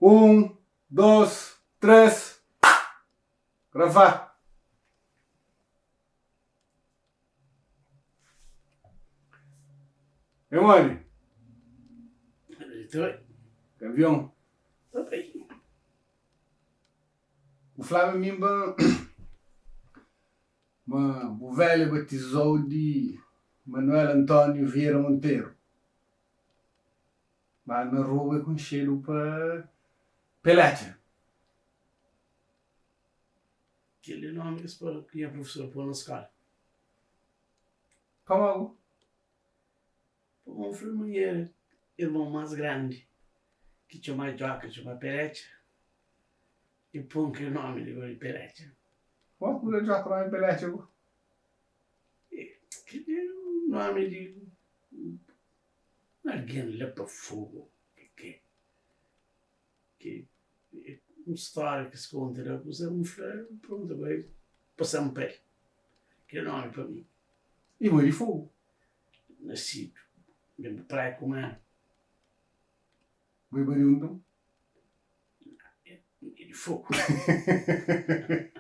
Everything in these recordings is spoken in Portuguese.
2, 3. Gravar. Emoni. Campeão. O Flávio Mimba, o velho batizou de Manuel Antônio Vieira Monteiro. Mas na rua com cheiro para Pelete. Aquele nome que a professora pôr na escola. Como? Um filho mulher, irmão mais grande, que tinha mais joca, tinha mais Pelete. E põe que o nome de Pelete. Qual que é o joca lá em Pelete? Que é o nome de alguém lá para fogo. Que uma história que se conta, né? Um filho, pronto, agora passamos pé. Que é o nome para mim. E foi de fogo. Nascido. Mesmo praia com ano. Foi bariundo. E de fogo.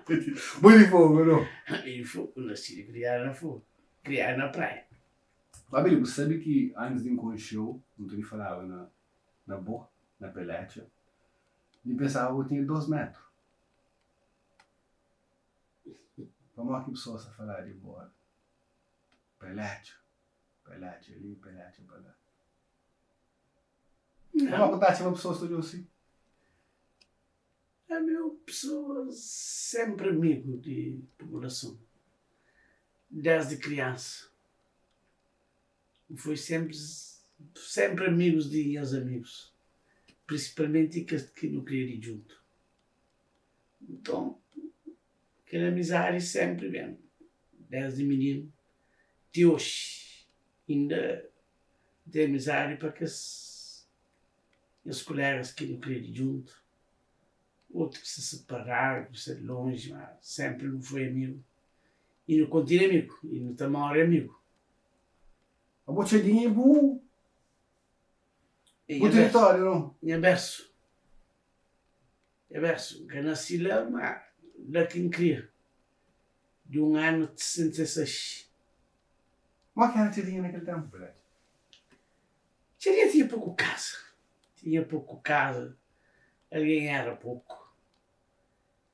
Foi de fogo, não? E de fogo. Nascido e criado na fogo. Criado na praia. Fabílio, você sabe que antes de um show, não te falava na boca, na Pelete, e pensava que eu tinha 2 metros. Vamos aqui pessoas a falar de boa. Pelete ali, Pelete para lá. Vamos contar uma pessoa estudou assim? É meu pessoa sempre amigo de população. Desde criança. Foi sempre amigos de ex-amigos. Principalmente que não queria ir junto. Então, aquela amizade sempre vem. Desde menino. De hoje. Ainda tem amizade para que os colegas que não queriam ir junto. Outros que se separaram, que se longe, mas sempre não foi amigo. E não continua amigo. E não está uma hora amigo. A botadinha é bom. O território, não? Em berço. É berço. Que nasci lá, mas lá quem queria. De um ano de 66. Como é que era a tidinha naquele tempo, Pelete? Tinha pouco casa. Tinha pouco casa. Alguém era pouco.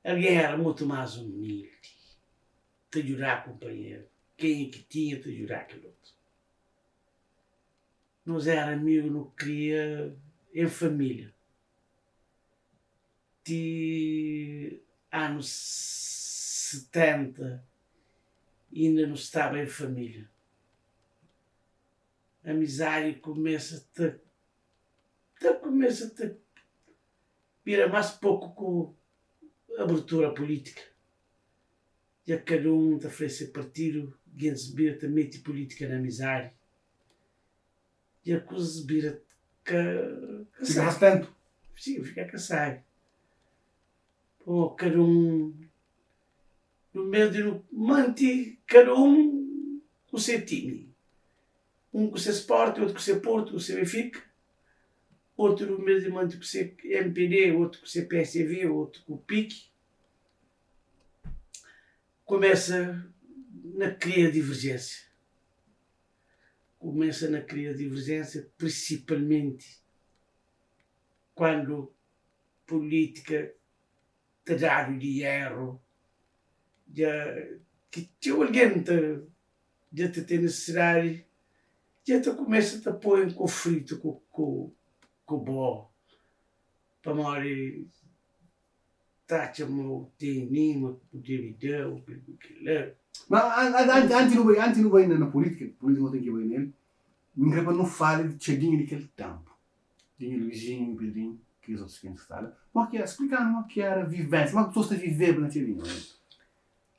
Alguém era muito mais humilde. Te jurar, companheiro. Quem é que tinha te jurar aquele outro? Nós era amigo, não queria em família. De anos 70 ainda não estava em família. A amizade começa a vira mais pouco com a abertura política. Já cada um está a oferecer partido, alguém se vira também de política na amizade. E a coisa se vira Fica bastante. Sim, fica cansado. Pô, cada um no meio de manter cada um com o seu time. Um com o seu Sport, outro com o seu Porto, com o seu Benfica. Outro no meio de manter com o seu MPD, outro com o seu PSV, outro com o PIC. Começa na cria divergência. Principalmente quando política te dá o dinheiro, que alguém já te tem necessidade, já te começa a pôr em conflito com o bom. Para morrer, trata-me tem nenhuma dividão, Mas antes não vai na política não tem que ir nele. Me engano, não fala de chadinha daquele tempo. Tinha Luizinho, Pedrinho, que os outros que estavam. Mas que explicar que era vivência, mas pessoas estão a viver na chadinha.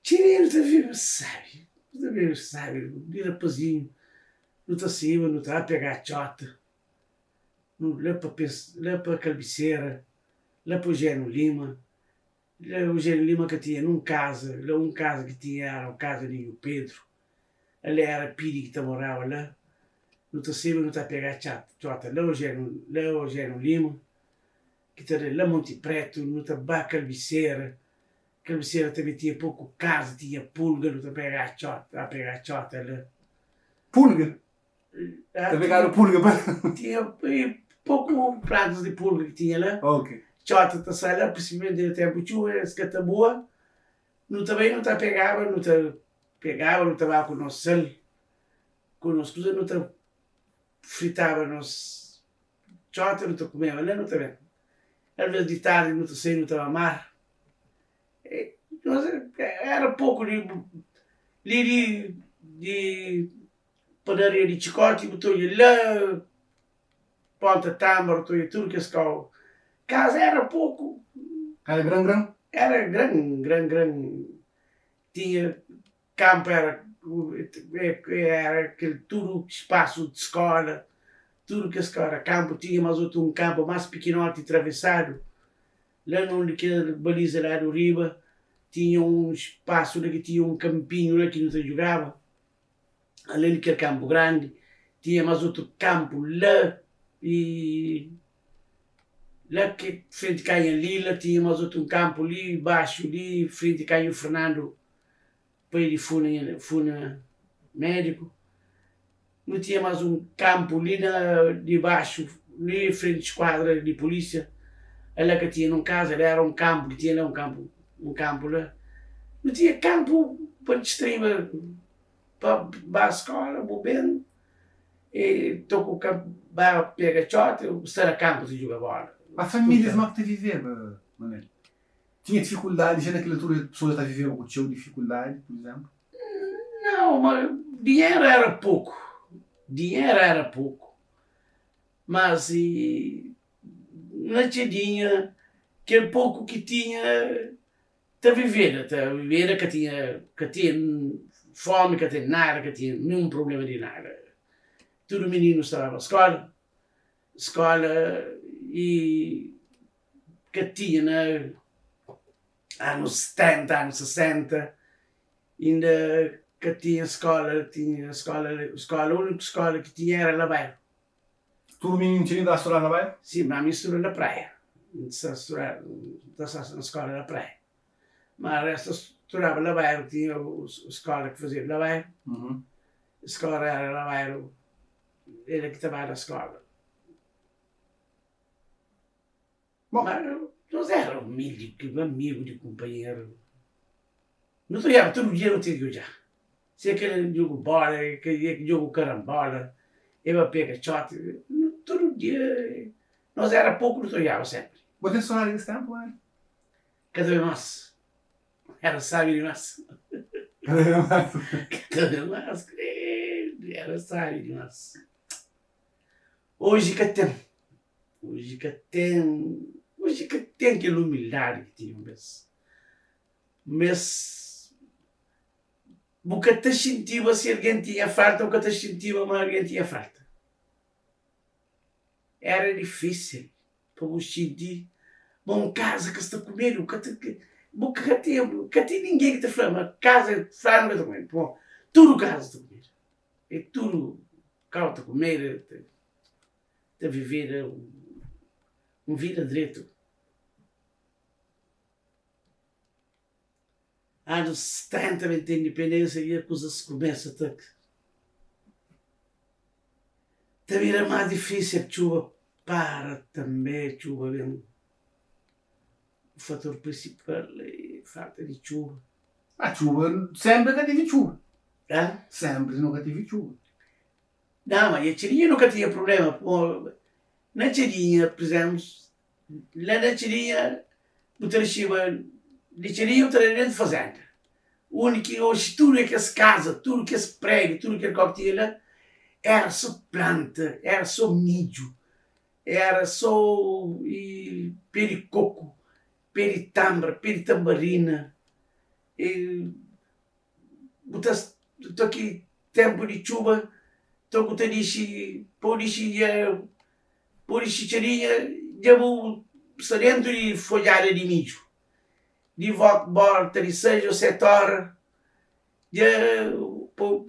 Chadinha não está a viver, sabe? Não está a viver, sabe? De rapazinho, não está acima, não está a pegar chota. Lá para a Calbiceira, lá para o Eugênio Lima. Lá o Eugênio Lima que tinha um casa que tinha era o casa de Pedro. Ali era Piri que morava lá. Não está acima, não está a pegar chota. Lá o Eugênio Lima. que está lá Monte Preto, não está bem Calviceira também tinha pouco casa, tinha pulga, não está a pegar a chota lá. Pulga? A pegar o pulga para... Tinha pouco pratos de pulga que tinha lá. Ok. Chota está sai lá, principalmente no tempo de chuva, essa que boa. Não também não está pegava, não estava com o nosso sal, com o nosso coisa, não está fritava nos chota, não está comendo lá, não está bem. Às vezes de tarde não está saindo, não estava a mar. Era pouco de padaria de chicote, botou-lhe lá, ponta tâmara, botou-lhe tudo que escau. Casa era pouco. Era grão? Era grande. Tinha campo, era aquele tudo espaço de escola, tudo que a escola era campo, tinha mais outro campo mais pequenote e atravessado. Lá onde que baliza lá do riba, tinha espaço que tinha campinho lá que não se jogava. Além daquele campo grande, tinha mais outro campo lá e lá que frente caia Lila, tinha mais outro campo ali, baixo ali, frente caia o Fernando, para ele funa médico. Não tinha mais um campo ali de baixo, ali frente à esquadra de polícia. Ela que tinha num casa, era um campo, que tinha lá um campo lá. Não tinha campo para distribuir, para a escola, vou bem. E estou com o campo, pega shot, estar a campo de jogar bola. A família como é que está a viver, Manel? Tinha dificuldade, já naquela altura as pessoas estavam a viver, ou tinham dificuldade, por exemplo? Não, mas dinheiro era pouco. Mas não tinha dinheiro, aquele pouco que tinha, está a viver, que tinha fome, que tinha nada, que tinha nenhum problema de nada. Todo menino estava na escola e que tinha anos 70, anos 60, ainda que tinha escola, a única escola que tinha era na bairro. Todo menino tinha ido a estudar na bairro? Sim, mas a minha estudou na praia. Estudava na escola na praia. Mas o resto estudava na bairro, tinha a escola que fazia na bairro. Uhum. A escola era na bairro, ele que estava na escola. Bom. Mas nós éramos amigo de companheiro. Não estudava, todo dia não tinha que olhar. Se aquele jogo bola, aquele jogo carambola, eu pego shot, todo dia. Nós era pouco, não estudava sempre. Você estudar nesse tempo, né? Cada vez mais. Era sábio demais. Cada vez mais. Cada vez mais, era sábio demais. Hoje que tem aquela humildade que tinha mas porque te sentia se alguém tinha falta ou que te sentia mas alguém tinha falta. Era difícil para você sentir uma casa que está comendo, que tem ninguém que te fala, casa fala que está comendo. Bom, tudo casa está comendo. É tudo cá está comer, está viver um vida direito. Anos 70 de independência e a coisa se começa a também era mais difícil, a chuva para também, chuva vem. O fator principal é a falta de chuva. A chuva, sempre que tive chuva. Tá? Sempre nunca tive chuva. Não, mas a tirinha nunca tinha problema. Na tirinha, por exemplo, lá na tirinha, o chuva de tirinha eu estaria dentro de fazenda. O único, hoje, tudo que as casas, tudo que as prédios, tudo que tinha lá, era só planta, era só milho, era só pericoco, peritambra, peritambarina. Estou aqui, tempo de chuva, estou com por isso tirinha, já vou dentro de folhada de milho. De volta de 6 ou 7 horas, de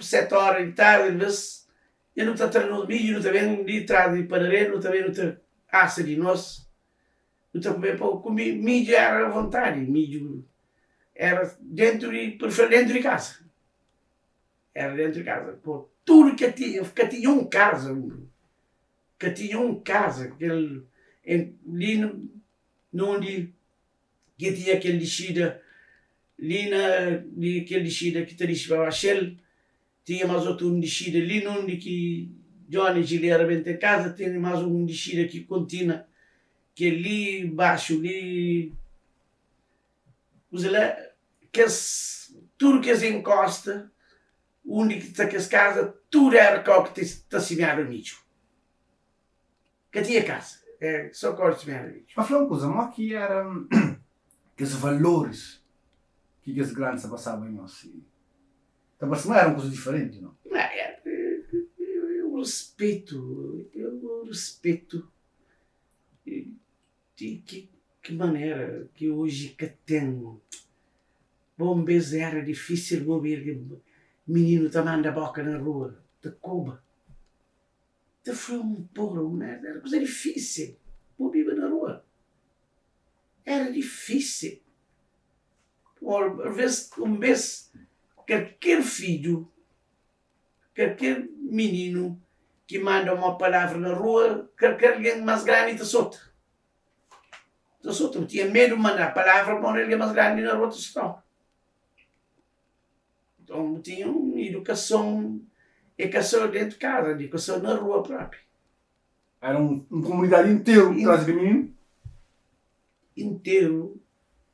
7 horas de tarde, às vezes, eu não estou treinando milho, não estou vendo de trás de padaria, não estou vendo assa de nós, Eu também comi mídio era à vontade, mídio era dentro de casa. Era dentro de casa. Pô, tudo que tinha um casa, aquele, ali onde que tinha aquele descida, aquele descida que te para a Shell, tinha mais outro descida ali onde que Johnny Gili era bem em casa, tinha mais um descida que continua, que ali embaixo, ali, tudo que as encosta, onde que está que as casas, tudo era que está semeado no mídio. Que tinha casa, só que se semeado no mídio. Mas falando uma coisa, mas que era aqueles valores que as grandes passavam em nós. Então, não era uma coisa diferente, não? Eu respeito de que maneira que hoje que tenho. Bom, vez era difícil vou ver que menino tomando a boca na rua, de Cuba. Então foi era coisa difícil. Vou viver na rua. Era difícil. Às vezes, qualquer filho, qualquer menino que manda uma palavra na rua, qualquer alguém mais grande te solta. Eu tinha medo de mandar a palavra para alguém mais grande na rua, não. Então tinha uma educação dentro de casa, educação na rua própria. Era uma comunidade inteira que trazia menino? Inteiro,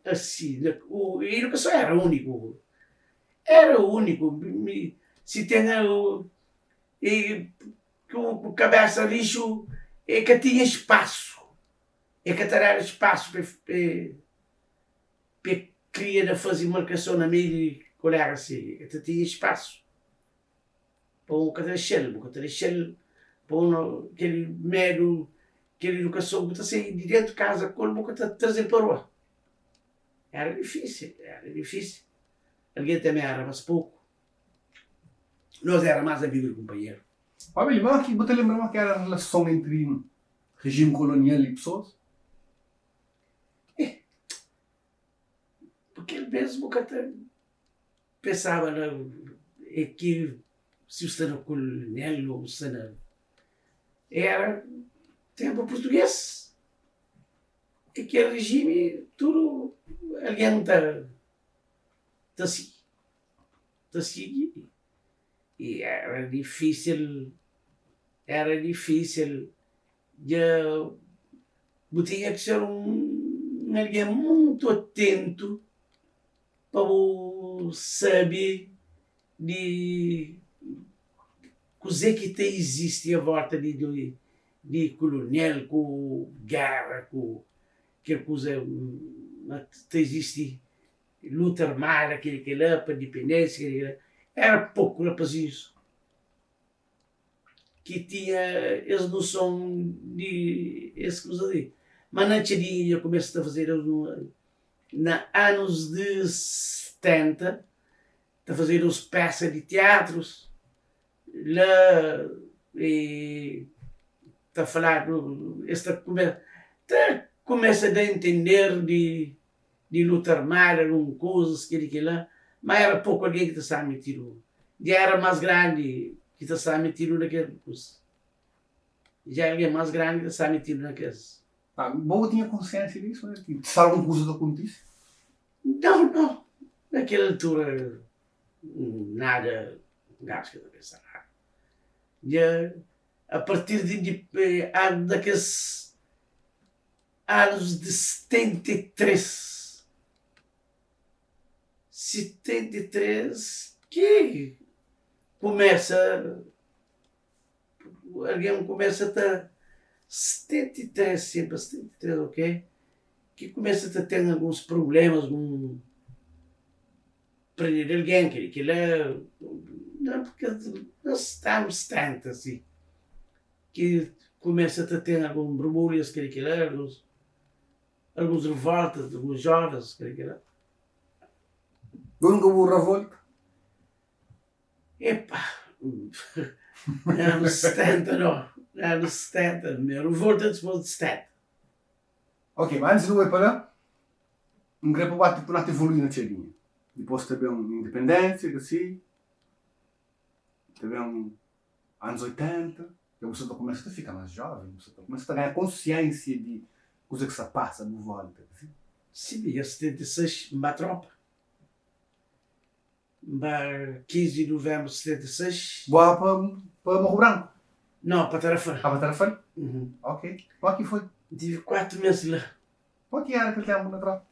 assim. A educação era único. Era único. Se tem o cabeça lixo, é que tinha espaço. É que ter espaço para criar fazer marcação na mídia. Olhar assim, que tinha espaço para um catrachel, para aquele medo, aquela educação que sair de dentro de casa, como que trazer para a rua. Era difícil. Alguém também era mais pouco. Nós era mais amigo do companheiro. Mas você lembra que era a relação entre regime colonial e pessoas? Porque mesmo que até pensava que se o Estado colonial ou o Estado era tempo português. Aquele regime, tudo alguém está seguindo. E era difícil. Eu tinha que ser alguém muito atento para saber de coisa que existe à volta de colonial, com guerra, com que coisa que existe luta armada, aquele lá, para a independência, era pouco rapazinhos que tinha essa noção de essa coisa ali. Mas antes de eu comecei a fazer na anos de 70, a fazer as peças de teatros, lá, e a falar, começa a entender de luta armada, coisas, que lá, mas era pouco alguém que estava metido. Já era mais grande que estava metido naquela coisa. Já alguém mais grande que estava metido naquelas. Boa tinha consciência disso, né? Sabe alguma coisa do que acontece? Não. Naquela altura, nada gasto de pensar. Já, a partir daqueles anos de 73, que alguém começa a 73, sempre 73, ok? Que começa a ter alguns problemas, prender alguém, que lá, não, porque nós estamos 70, assim, que começa a ter alguns borbulhos, que lá, alguns revoltas, alguns jovens, que lá. Eu nunca vou revolta. Epá, anos 70 não, anos 70, minha revolta depois de 70. Ok, mas antes de eu ir para lá, não queria para tipo, não evoluir na cheirinha. Depois teve independência, assim. Teve anos 80. Que a pessoa começa a ficar mais jovem. A pessoa começa a ganhar consciência de coisa que se passa no volta. Assim. Sim, em 76, uma tropa. 15 de novembro de 76. Boa para Morro Branco. Não, para Tarrafal. Para Tarrafal? Uhum. Ok. Qual que foi? Tive 4 meses lá. Qual que era aquele tempo na tropa?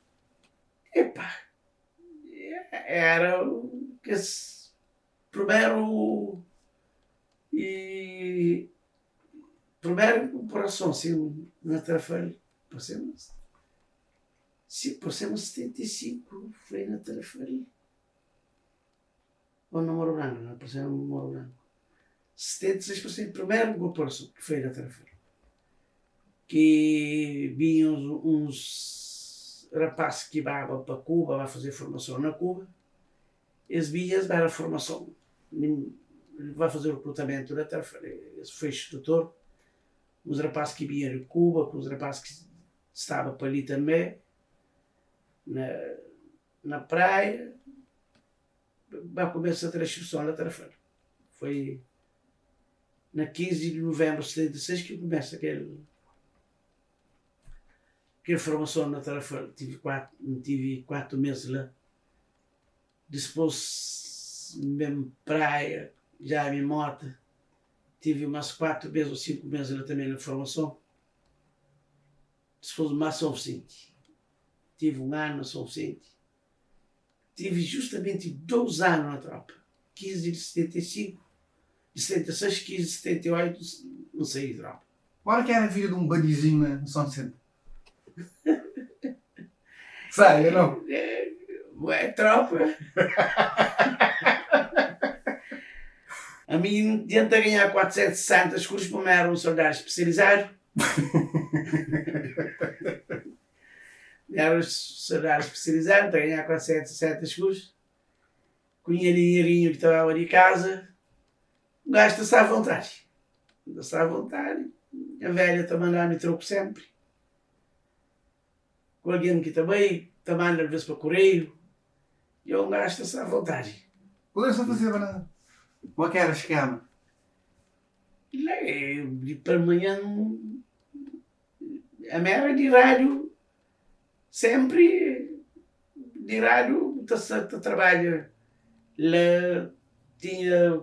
Epá, era o que primeiro e primeira operação, assim, na Tarrafal. Sim, passamos 75, foi na Tarrafal. Ou no Morro Branco, não apareceu no Morro Branco. 76% primeiro operação, que foi na Tarrafal. Que vinham uns rapazes que iam para Cuba, vai fazer formação na Cuba. Eles vinham dar a formação, vai fazer o recrutamento na Tarrafal. Esse foi instrutor. Uns rapazes que vinham de Cuba, com os rapazes que estavam para ali também, na praia, vai começar a transcrição na Tarrafal. Foi na 15 de novembro de 76 que começa aquela formação na Tarrafal. Tive 4 meses lá. Depois, mesmo praia, já me moto. Tive umas 4 meses ou 5 meses lá também na formação. Depois, mais São Vicente. Tive 1 ano na São Vicente. Tive justamente 2 anos na tropa. 15 de 75, de 76, 15 de 78, não saí de tropa. Agora que era a vida de um badizinho no São Vicente. Sério, não? É tropa. A mim, adianta ganhar 460 escuros para me era um soldado especializado. Era um soldado especializado, para ganhar 460 escuros. Com o dinheirinho que estava de casa, gasta-se à vontade. Gasta-se à vontade. A velha está mandando-me troco sempre. Com alguém que também está mandando às vezes para correio. E eu gasto-se à vontade. Quando eu só fazia banana? Qual que era o esquema? De para amanhã, a mera de rádio, sempre de rádio, tu trabalha lá, tinha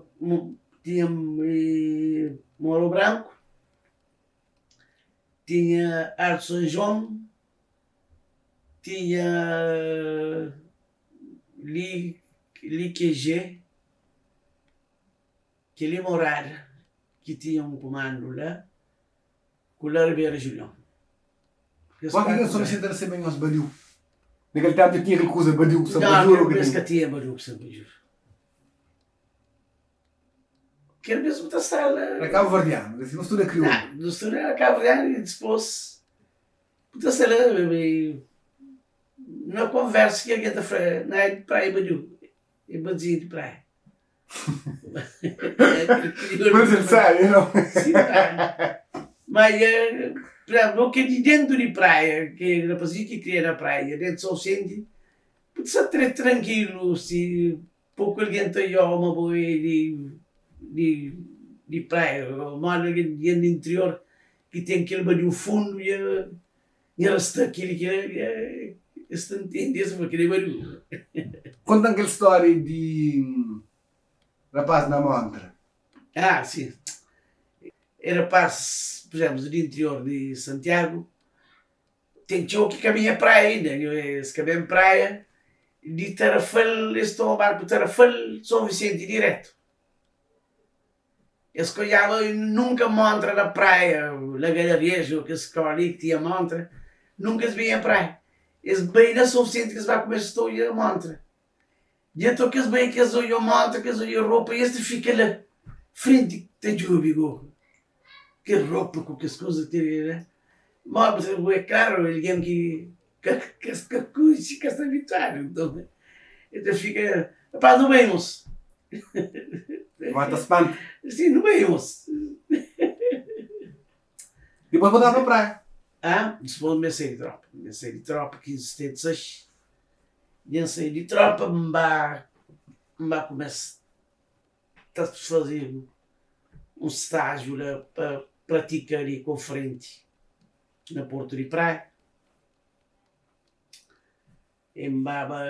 Morro Branco, tinha Arte São João, tinha LIQG, que ele morava, que tinha um comando lá, com o Ribeira Julião. Qual que era a sua missão de ser bem aos badiu? Naquele tempo eu tinha aquele coisa badiu, que Não, penso que tinha badiu, que sempre badiu. Que era mesmo da sala. Era cabo verdeano, assim, não estuda crioulo. Não estuda era cabo verdeano e depois, da sala, na conversa que alguém está na praia badiu, e badiu de praia. Mas ele sabe, não? Sim, mas, por exemplo, o que de dentro de praia, que a rapazinha que cria na praia, dentro de São Vicente, pode ser tranquilo, se pouco alguém tem uma boa de praia, mal alguém do interior que tem aquele barulho fundo e ela está aquele que está entendendo aquele barulho. Conta aquela história de rapaz na montra. Ah, sim. Era rapaz, por exemplo, do interior de Santiago, tem tio que caminha praia ainda, esse caminha praia, de Tarrafal, eles estão a barco de Tarrafal, São Vicente direto. Eles colhavam nunca montra na praia, na Galharejo, que esse ali que tinha montra, nunca se via a praia. Eles bem na São Vicente que eles vão comer estou a montra. E então que eles bem que eles olham a montra, que eles olham a roupa, e este fica lá, frente, tem de bigo. Que roupa, com que as coisas que tem, né? Mas é claro, alguém que está habituado, então fica, rapaz, não vemos. Mata-se espanto. Sim, não vemos. Depois voltava para a praia. Depois me saí de tropa. Me saí de tropa 1576. E saí de tropa, me começo a fazer um estágio para praticar e com frente na Porto de Praia. Embaba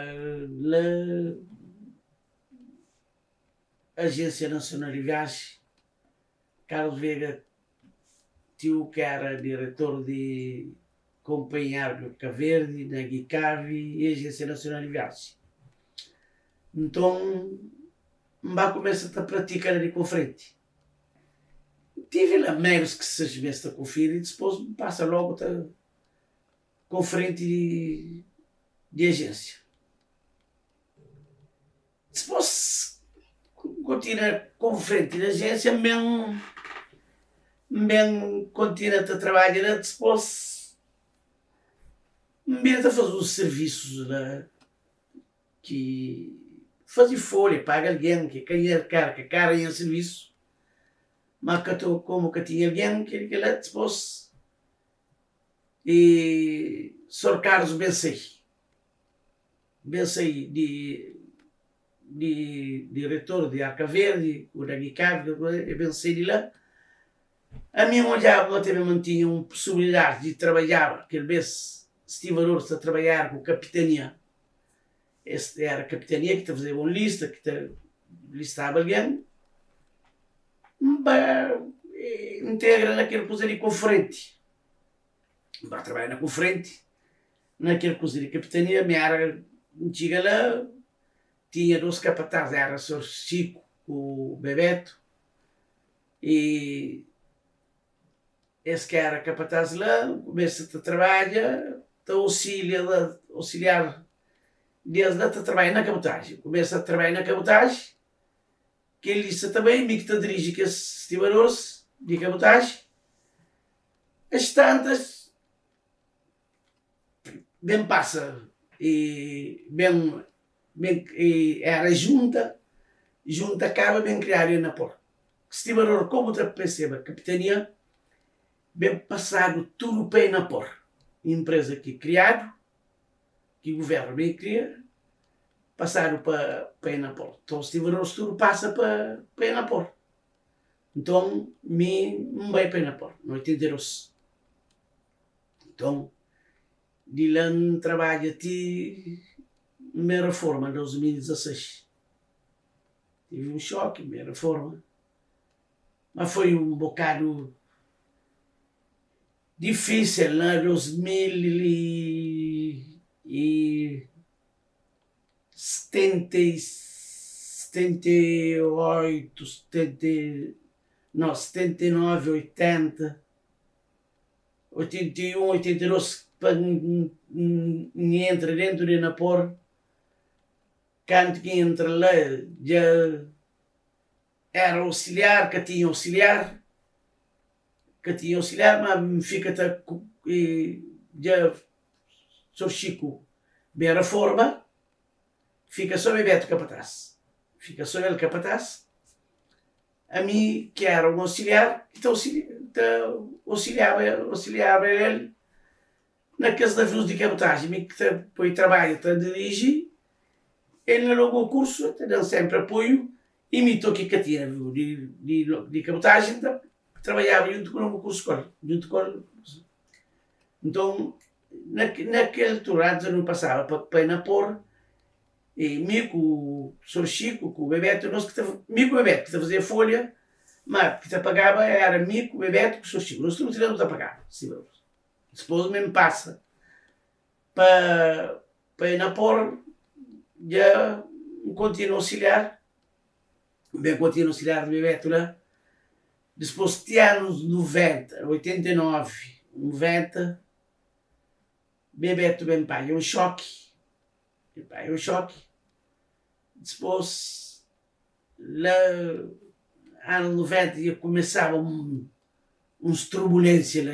na Agência Nacional de Viagens, Carlos Veiga, tio que era diretor de Companhia Arca Verde, na Guicavi e Agência Nacional de Viagens. Então, começa a praticar ali com frente. Tive lá menos que 6 meses a conferir e depois passa logo com frente de agência. Depois continua com frente de agência, continua a trabalhar, depois a fazer os serviços lá, que fazer folha, paga alguém, que cara em serviço, mas como que tinha alguém que lá depois e Sr. Carlos Bensei de diretor de Arca Verde, o da Guicavi, Bensei de lá. A minha mulher também mantinha uma possibilidade de trabalhar, aquele vez estive a trabalhar com a capitania. Esta era a capitania que te fazia uma lista, que te listava alguém, integra naquele coisa ali com frente. Para trabalhar com frente, naquele coisa de capitania, a minha área antiga lá, tinha 2 capatazes, era o Sr. Chico, o Bebeto, e esse que era capataz lá, começa a trabalhar, a auxiliar desde lá, trabalha na cabotagem. Começa a trabalhar na cabotagem, que ele disse também, me que dirige que esses estibadores de cabotagem, as tantas, bem passa, e era junta acaba bem criar na porta. Estibador, como te perceba, capitania, bem passado tudo bem na porta. Empresa que criado, que o governo bem cria, passaram para na porta. Então, se tiver tudo passa para na porta. Então, me vai para na porta, no 82. Então, de lá trabalho até minha reforma, em 2016. Tive um choque, minha reforma. Mas foi um bocado difícil, né? 78, 79, 80, 81, 82, entra dentro de Napor, quando que entra lá, já era auxiliar, que tinha auxiliar, mas fica já Sr. Chico bem a reforma, fica só o Bebeto capataz. Fica só ele capataz. A mim, que era um auxiliar, que auxiliava ele naqueles navios de cabotagem. A mim, que depois trabalha, dirige, ele logo o curso, dando sempre apoio, imitou que tinha de cabotagem, trabalhava junto com o curso escola. Então, naquele altura, antes eu não passava para Napor, e Mico, o Sr. Chico, com o Bebeto, Mico e Bebeto, que te fazia folha, mas que te pagava era Mico, Bebeto com o Sr. Chico. Nós não tiramos a pagar. Depois mesmo passa para Napor, já continua auxiliar, bem continua auxiliar de Bebeto lá. Depois de anos 90, 89, 90, Bebeto bem pai, um choque. Depois, lá, anos 90, ia começar uns turbulências lá,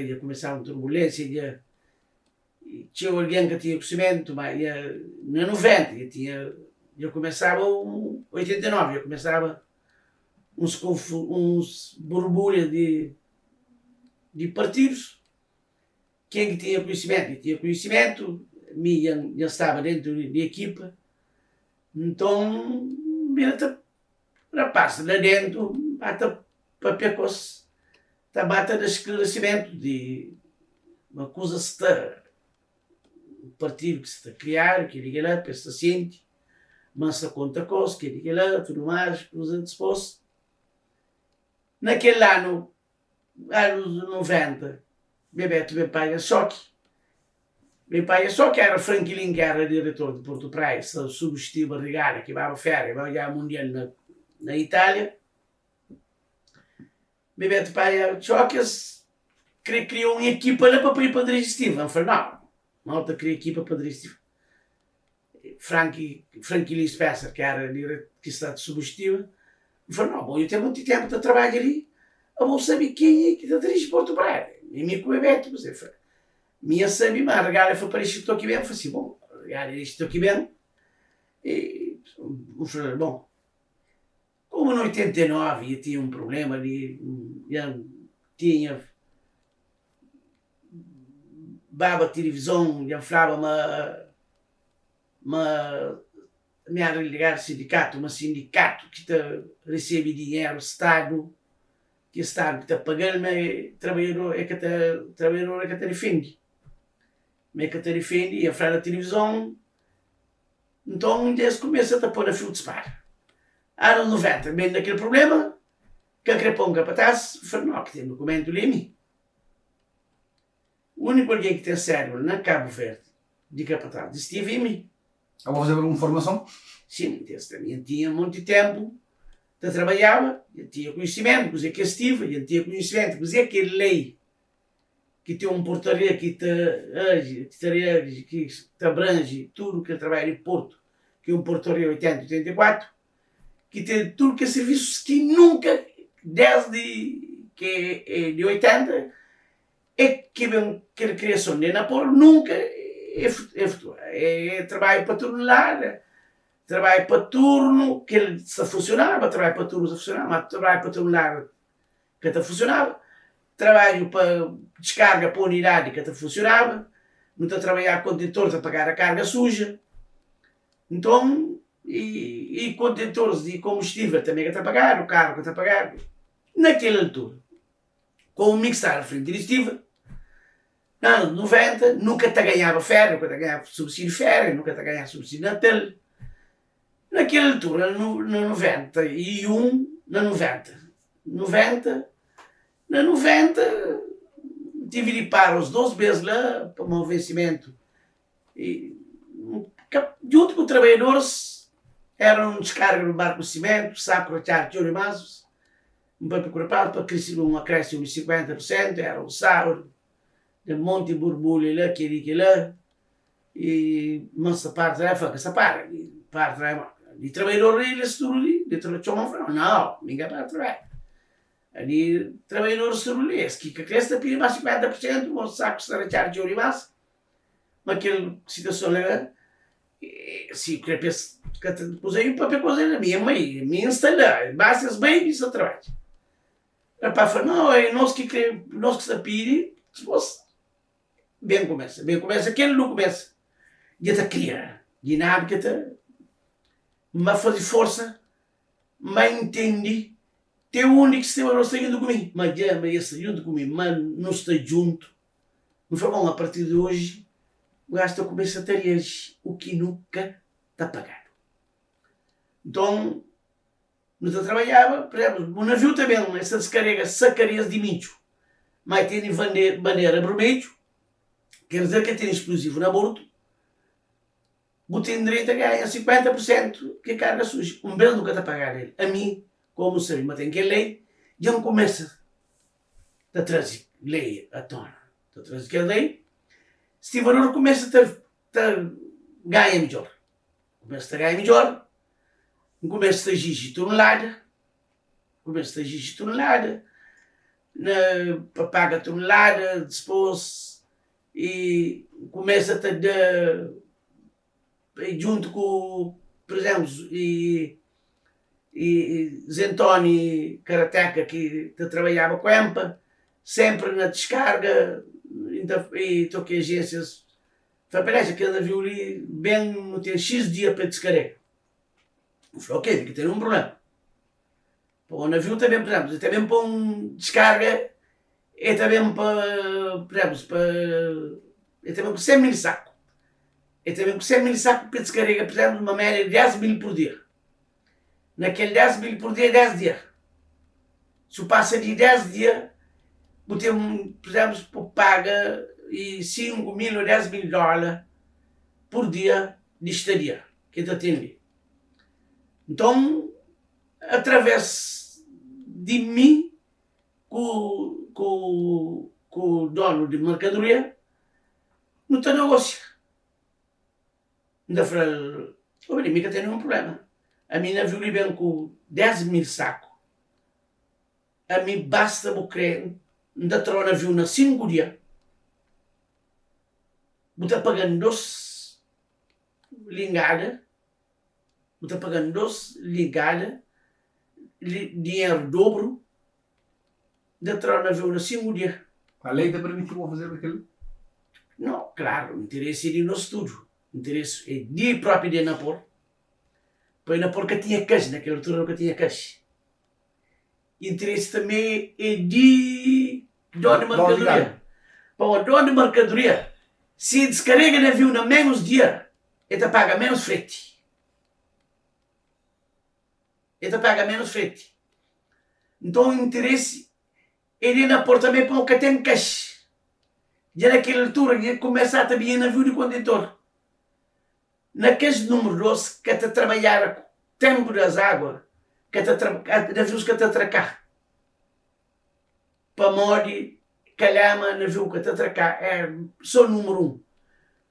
tinha alguém que tinha conhecimento, mas na 90, eu começava 89, eu começava uns borbulhas de partidos, quem que tinha conhecimento? Eu tinha conhecimento, já estava dentro da equipa, então, rapaz, lá dentro, bata papecos, bata de esclarecimento de uma coisa se está, o partido que se está a criar, que liga lá, pensa ciente, mas se conta coisa, que liga lá, tudo mais, coisa disposto. Naquele ano, anos 90, meu pai é choque. Meu pai é só que era Franklin, que era diretor de Porto Praia, substituiu a Rigara, que vai à férias, vai ganhar o Mundial na Itália. Meu pai é choque, criou uma equipa lá para ir para dirigir Steve. Eu falei, não, malta criou equipa para dirigir Steve. Franklin Spencer, que era que está de substituiu, eu falei, não, bom, eu tenho muito tempo de trabalho ali, eu vou saber quem é que está dirigindo Porto Praia. E me com o Bebeto, você falou, minha sabe, mas a regala foi para isto que estou aqui bem. Eu falei assim, bom, regala isto estou aqui bem. E eu falei, bom, como no 89 eu tinha um problema ali, já tinha baba televisão, já falava me a ligar ao sindicato, um sindicato que recebe dinheiro, Estado, que o Estado está pagando, mas trabalhador é que te defende. Mas que te defende, ia falar na televisão, então desde começa a pôr a fio de disparo. Anos 90, bem daquele problema, que a crepão capataz, falou, não, que tem documento ali a mim. O único alguém que tem cérebro na Cabo Verde de capataz, estive em mim. Eu vou fazer alguma formação? Sim, também tinha muito tempo, trabalhava, eu tinha conhecimento, coisa que estive, eu tinha conhecimento, coisa que lei, que tem uma portaria que te abrange tudo que ele trabalha em Porto, que é uma portaria 80-84, que tem tudo que é serviços que nunca, desde que é de 80, é que a criação de Napoli nunca é futura. É trabalho para turno lá, trabalho para turno, que ele se funcionava, trabalho para turno se funcionava, mas trabalho para turno lá que até funcionava, trabalho para descarga para unidade que até funcionava, não está a trabalhar contentores a pagar a carga suja, então, e contentores de combustível também que está a pagar, o carro que está a pagar, naquela altura, com o mixar à frente diretiva, no ano 90, nunca te ganhava férias, nunca te ganhava subsídio de férias, nunca te ganhava subsídio de Natal. Naquela altura, no 91, na 90, tive de ir para os 12 meses lá, para o meu vencimento. E, junto com os trabalhadores, era um descarga no barco de cimento, saco de charge de masos, um papel corpado para crescer um acréscimo de 50%, era um sauro, de monte de borbulha lá, que lá, e massa parte essa parte de trabalhador eles tudo ali, de trabalhador não, ninguém para trabalhar. Ali, trabalhadores surulês, que cresce pide mais 50%, o saco se rachar de ouro mas aquela situação lá, se crepes, depois aí o papel coisa na minha mãe, minha instalar, basta as bem isso trabalho. Rapaz falou, não, é nós que se pide, bem começa, aquele não começa, já está criar, de nada que está, mas fazer força, mas entende, tem o único que não está indo comigo, mas já está junto comigo, mas não está junto, não foi bom, a partir de hoje, o gajo começa a ter o que nunca está pagado. Então, não trabalhava, por exemplo, o navio também, essa descarrega sacarias de milho, mas tem bandeira vermelho, quer dizer que tem explosivo na bordo, botem direito a ganhar 50% que a carga suja. Um belo nunca está a pagar ele. A mim, como sei, mas tem que lei, já não começa a trazer lei à tona. A trazer que a lei, se o valor começa a ganhar melhor. Começa a ganhar melhor, começa a exigir tonelada, paga tonelada, depois, e começa a dar, junto com, por exemplo, e Zentoni Karateca, que trabalhava com a EMPA, sempre na descarga, e estou que agências. Parece que aquele navio ali bem não tem X dia para descarregar. Eu falei, ok, tem que ter um problema. Para o navio também, por exemplo, também para um descarga, é também para, por exemplo, é também com 100 mil sacos. É também com 100 mil sacos para descarregar, por exemplo, uma média de 10 mil por dia. Naquele 10 mil por dia é 10 dias. Se passa de 10 dias, você, por exemplo, paga 5 mil ou 10 mil dólares por dia de estadia que te atende. Então, através de mim, com o dono de mercadoria, não tem negócio. Ainda falei, o mim que tem um problema. A mim navio lhe vem com 10 mil sacos. A mim basta me crer, ainda troca o navio na 5 dias. Você pagando 2 lingadas, você pagando 2 lingadas, dinheiro dobro, ainda troca o navio na 5 dias. A lei te permitiu fazer aquilo? Não, claro, o interesse é de nosso estudo. O interesse é de próprio de Napor. Para Napor que tinha caixa, naquela altura nunca tinha caixa. O interesse também é de dono de mercadoria. Para o dono de mercadoria, se descarrega navio na menos dia, ele paga menos frete. Ele paga menos frete. Então o interesse é de Napor também para o que tem caixa. Já naquela altura, ele começa a também navio de contentor. Naqueles número 12, que está a trabalhar com o tempo das águas, que navios que está a atracar. Para morrer, calhama, navio que está a atracar, é só o número 1.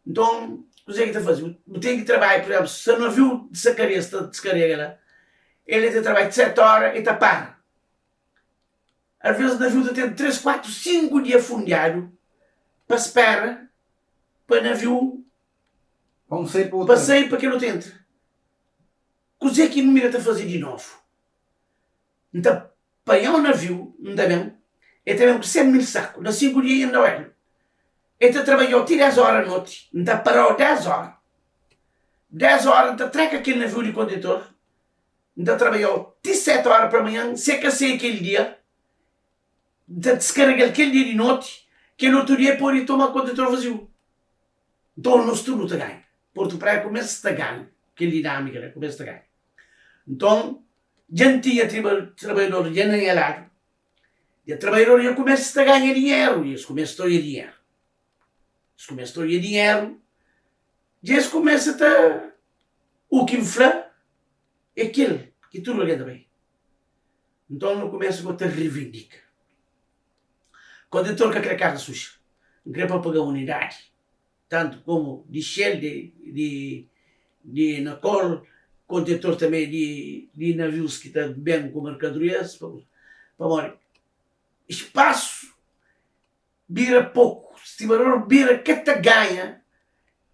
Então, o que é que está a fazer? Tem que trabalhar, por exemplo, se o navio descarrega, ele tem que trabalhar de 7 horas e está para. Às vezes o navio tem 3, 4, 5 dias fundeado para espera para o navio passeio para que não entre. O que é que não mira a fazer de novo? Então, apanhar o navio, não dá mesmo, é também com 100 mil sacos, na 5 dias ainda é. Então trabalhou 10 horas à noite, então parou 10 horas. 10 horas, então treca aquele navio de contentor, então trabalhou 17 horas para amanhã, seca aquele dia, então descarrega aquele dia de noite, que no outro dia pode tomar o contentor vazio. Então o nosso turno está ganho. Porto Praia começa a ganhar, aquela dinâmica, começa a ganhar. Então, já tinha trabalhador já nem é lado, e o trabalhador já começa a ganhar dinheiro, e eles começam a ganhar dinheiro. Eles começam a ganhar dinheiro, e eles começam a... O que infla é aquilo, que tudo ali também. Então, não começa a reivindicar. Quando eu estou com aquela casa suja, não queria para pagar unidade, tanto como de Shell, de Nacol, contentor também de navios que estão bem com mercadorias, para morrer. Espaço vira pouco, se tiver vira que te ganha,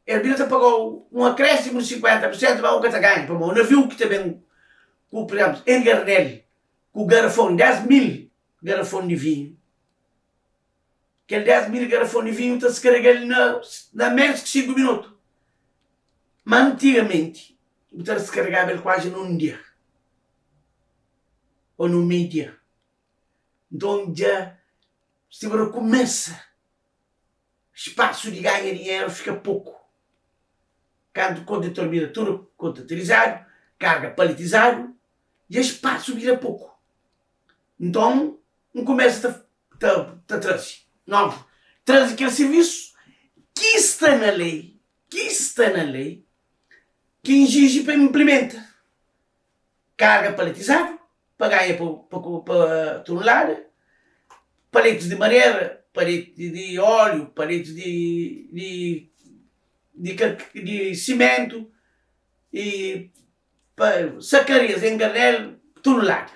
ele vira te pagou um acréscimo de 50% para o que te ganha, para o navio que também, com, por exemplo, em Garnel, com o garrafão, 10 mil garrafão de vinho, aquele 10 mil garrafão de vinho está-se carregando na menos que 5 minutos. Mas antigamente, você carregava ele quase num dia. Ou num meio dia. Então já, se você começa, espaço de ganhar dinheiro fica pouco. Quando o contentor vira tudo containerizado, carga paletizado, e espaço vira pouco. Então, não começa a trazer. Não, traz aquele serviço que está na lei, que exige para implementa. Carga paletizada, para ganhar para tonelada, paletes de madeira, paletes de óleo, paletes de cimento, e sacarias em granel, tonelada.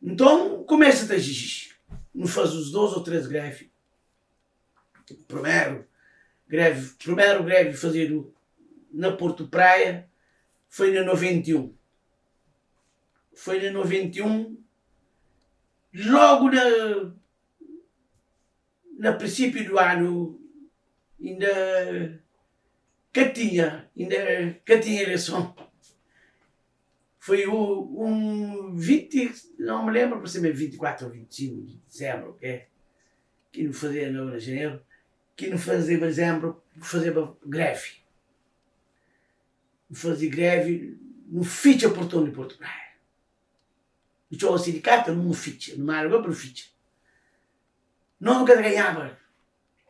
Então, começa a exigir. Não faz os 2 ou 3 greves. Primeiro greve fazido na Porto Praia foi na 91. Foi na 91, logo na princípio do ano ainda que tinha eleição. Foi um 20, não me lembro, por ser 24 ou 25 de dezembro, que não fazia em janeiro, que não fazia, por exemplo, fazia greve. Fazia greve no FITCH Portão de Porto Praia. O sindicato no FITCH, numa área para o FITCH. Nunca ganhava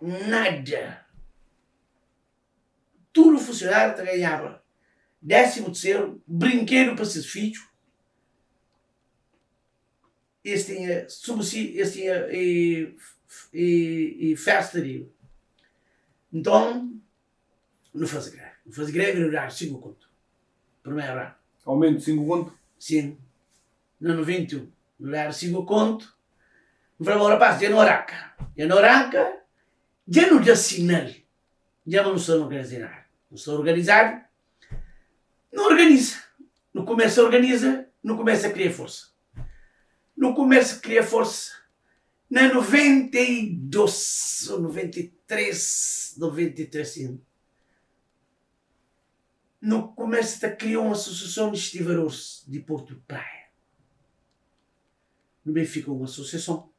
nada. Tudo funcionário ganhava 13º, brinquedo para seus filhos. Esse tinha subsídio, esse tinha e festa de. Então, não fazia greve. Não fazia greve no horário 5 conto. Primeiro ano. Aumento de 5 conto? Sim. No 91. No horário 5 conto. Eu falei, rapaz, já não arranca. Já não arranca. Já não dá sinal. Já não estou organizado. Não estou organizado. Não organiza. Não começa a organizar. Não começa a criar força. Não começa a criar força. Na 92 ou 93, sim. Não começa a criar uma associação de estivadores de Porto Praia. No bem fica uma associação.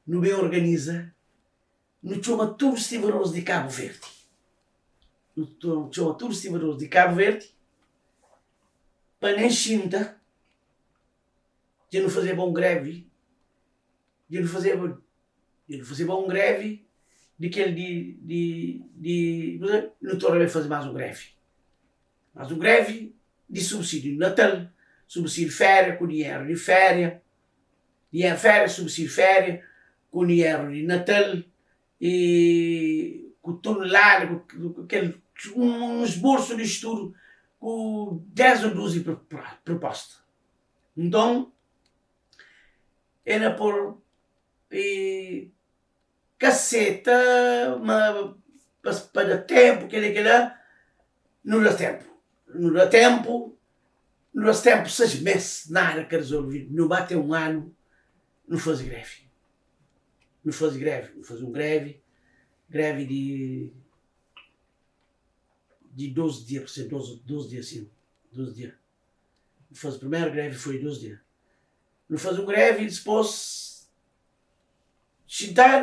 No bem organiza. No chama todos os estivadores de Cabo Verde. No chama todos os estivadores de Cabo Verde. Para nem xinta. Já não fazer bom greve. Já não fazer bom greve. Não estou a fazer mais um greve. Mas um greve de subsídio de Natal, subsídio de férias, com dinheiro de férias, dinheiro de férias, subsídio de férias, com dinheiro de Natal, e com tonelada, com aquele, um esboço de estudo, com 10 ou 12 propostas. Então, era por caceta, para dar tempo, que lá, não dá tempo. Não dá tempo 6 meses, nada que resolver. Não bate um ano, não faz greve. Não faz um greve de 12 dias, por ser 12 dias sim, 12 dias. Não faz a primeira greve, foi 12 dias. Não faz um greve e depois,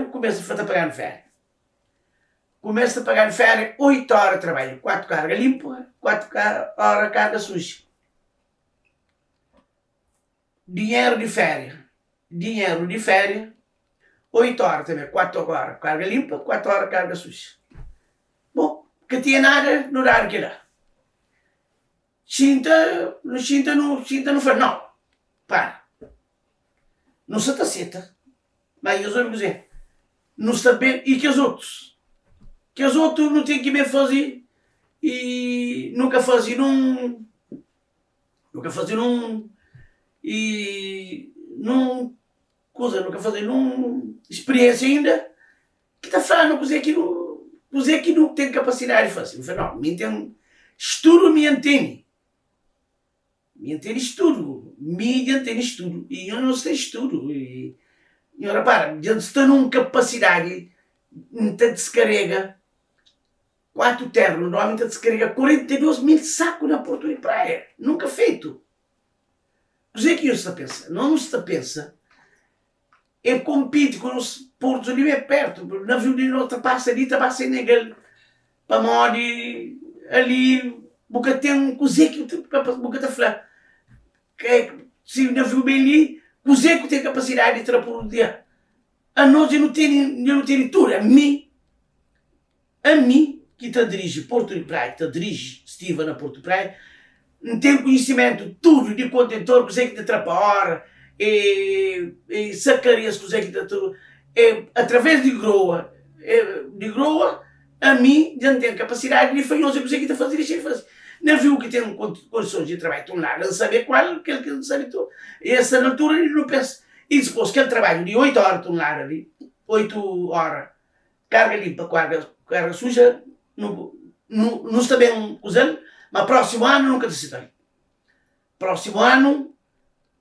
começa a pagar no férias. Começa a pagar de férias 8 horas de trabalho, 4 carga limpa, 4 horas carga suja. Dinheiro de férias, 8 horas também, 4 horas carga limpa, 4 horas carga suja. Bom, que tinha nada no horário que lá. Chinta não faz, não. Para. Não se taceta. Mas eu vou dizer, não está bem, e que os outros? Que os outros não têm que me fazer e nunca faziam e não experiência ainda que está falando coisa que não tem capacidade de fazer. Eu falei, não, me entende estudo, me entende estudo e eu não sei estudo e ora para, já está numa capacidade de descarrega 4 terras, normalmente descarrega 42 mil sacos na Porto de Praia. Nunca feito. O que é que isso está pensando? Não está pensando. É compete com os portos ali é perto. O navio de outra passa ali, está Senegal, para morrer ali. Porque tem um cozique, porque está falando. Se o navio bem ali, o cozique tem capacidade de tirar por um dia. A nós eu não tenho tudo. A mim, que te dirige Porto de Praia, que te dirige estiva na Porto de Praia, não tem conhecimento tudo de contentor, que te trapa a hora, e sacarias, que te tudo, através de groa, a mim, já não tenho capacidade de fazer, eu sei que te fazer e fazer. Não viu que tem condições de trabalho tão largas, não saber qual, que ele não sabe tudo. E essa altura ele não pensa. E depois que ele trabalha de 8 horas tão larga ali, 8 horas, carga limpa, carga suja, não está bem usando, mas próximo ano nunca decide. Próximo ano,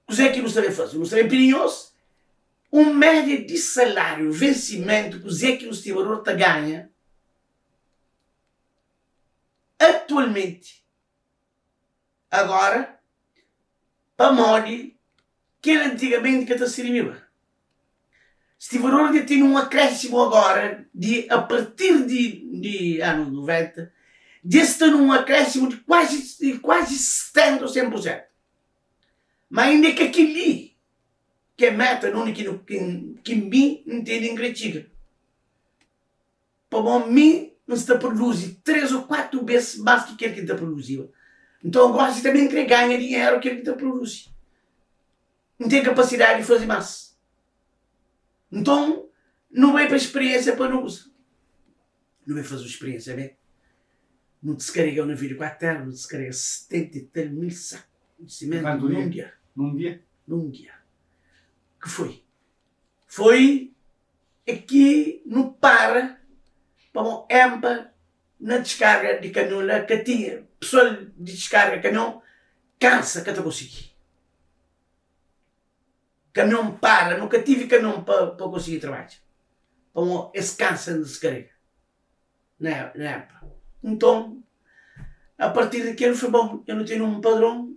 o que é que não está bem fazer? Não está bem perigoso. Média de salário, vencimento, o que é que o estibador ganha, atualmente, agora, para morrer, que ele antigamente que está servia. Estiverou de ter um acréscimo agora, a partir de anos 90, de estar num acréscimo de quase 70% ou 100%. Mas ainda que aquele que é meta, não é que me entende em critica. Para mim, não se está produzindo 3 ou 4 vezes mais que aquele que está produzindo. Então agora você também quer ganhar dinheiro que ele está produzindo. Não tem capacidade de fazer mais. Então, não vai para a experiência para não usar. Não vai fazer experiência, bem? Não descarrega na vida 4 anos, não descarrega 70 e tal mil sacos de cimento num dia. Num dia? Num dia. Que foi? Foi aqui no para uma EMPA na descarga de caminhão lá que tinha. Pessoal de descarga de caminhão cansa que eu consegui. Caminhão para, nunca tive caminhão para conseguir trabalho. Esse cansa de descarga. Na EMPA. Então, a partir daquele foi bom. Eu não tinha um padrão.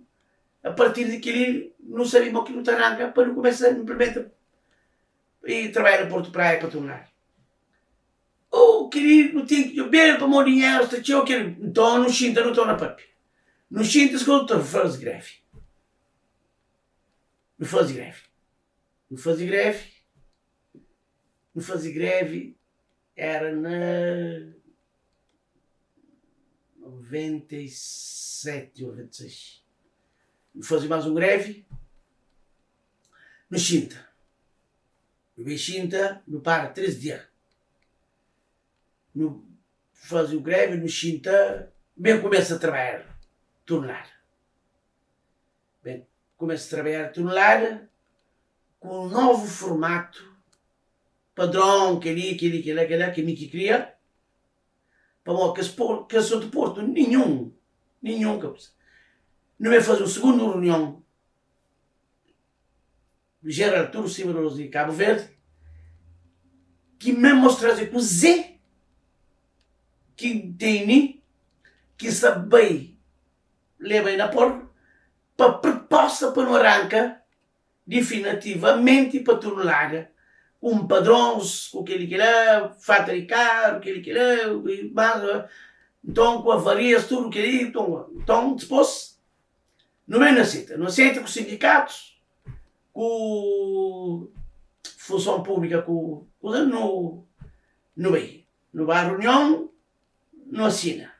A partir daquele, não sabia o que não arranca para não começar a implementar. E trabalhar no Porto Praia para tornar. Oh, querido, não tinha que beber para o meu dinheiro, eu quero. Então, não sinta, não estou na papel. Não sinta, se eu estou a fazer greve. Não fazer greve. Não fazer greve. Não fazer greve era na 97 ou 96. Não fazer mais um greve. No Xinta. No Xinta, não para 3 dias. No fazer o greve, no Xinta, bem começa a trabalhar, tornar. Bem, começa a trabalhar, tornar, com um novo formato, padrão, que me queria, para que sou de Porto, nenhum, não vai fazer uma segunda reunião, Gerard Arturo Cimaroso e Cabo Verde, que me mostra que o Zé, que tem, que sabe bem, leva aí na porra, para proposta para não arranca, definitivamente para tornar um padrão, o que ele quer, fabricar, o que ele quer, então com avarias, tudo o que ele quer, então depois, não é aceita, não aceita com os sindicatos, com função pública, não vai à reunião, não assina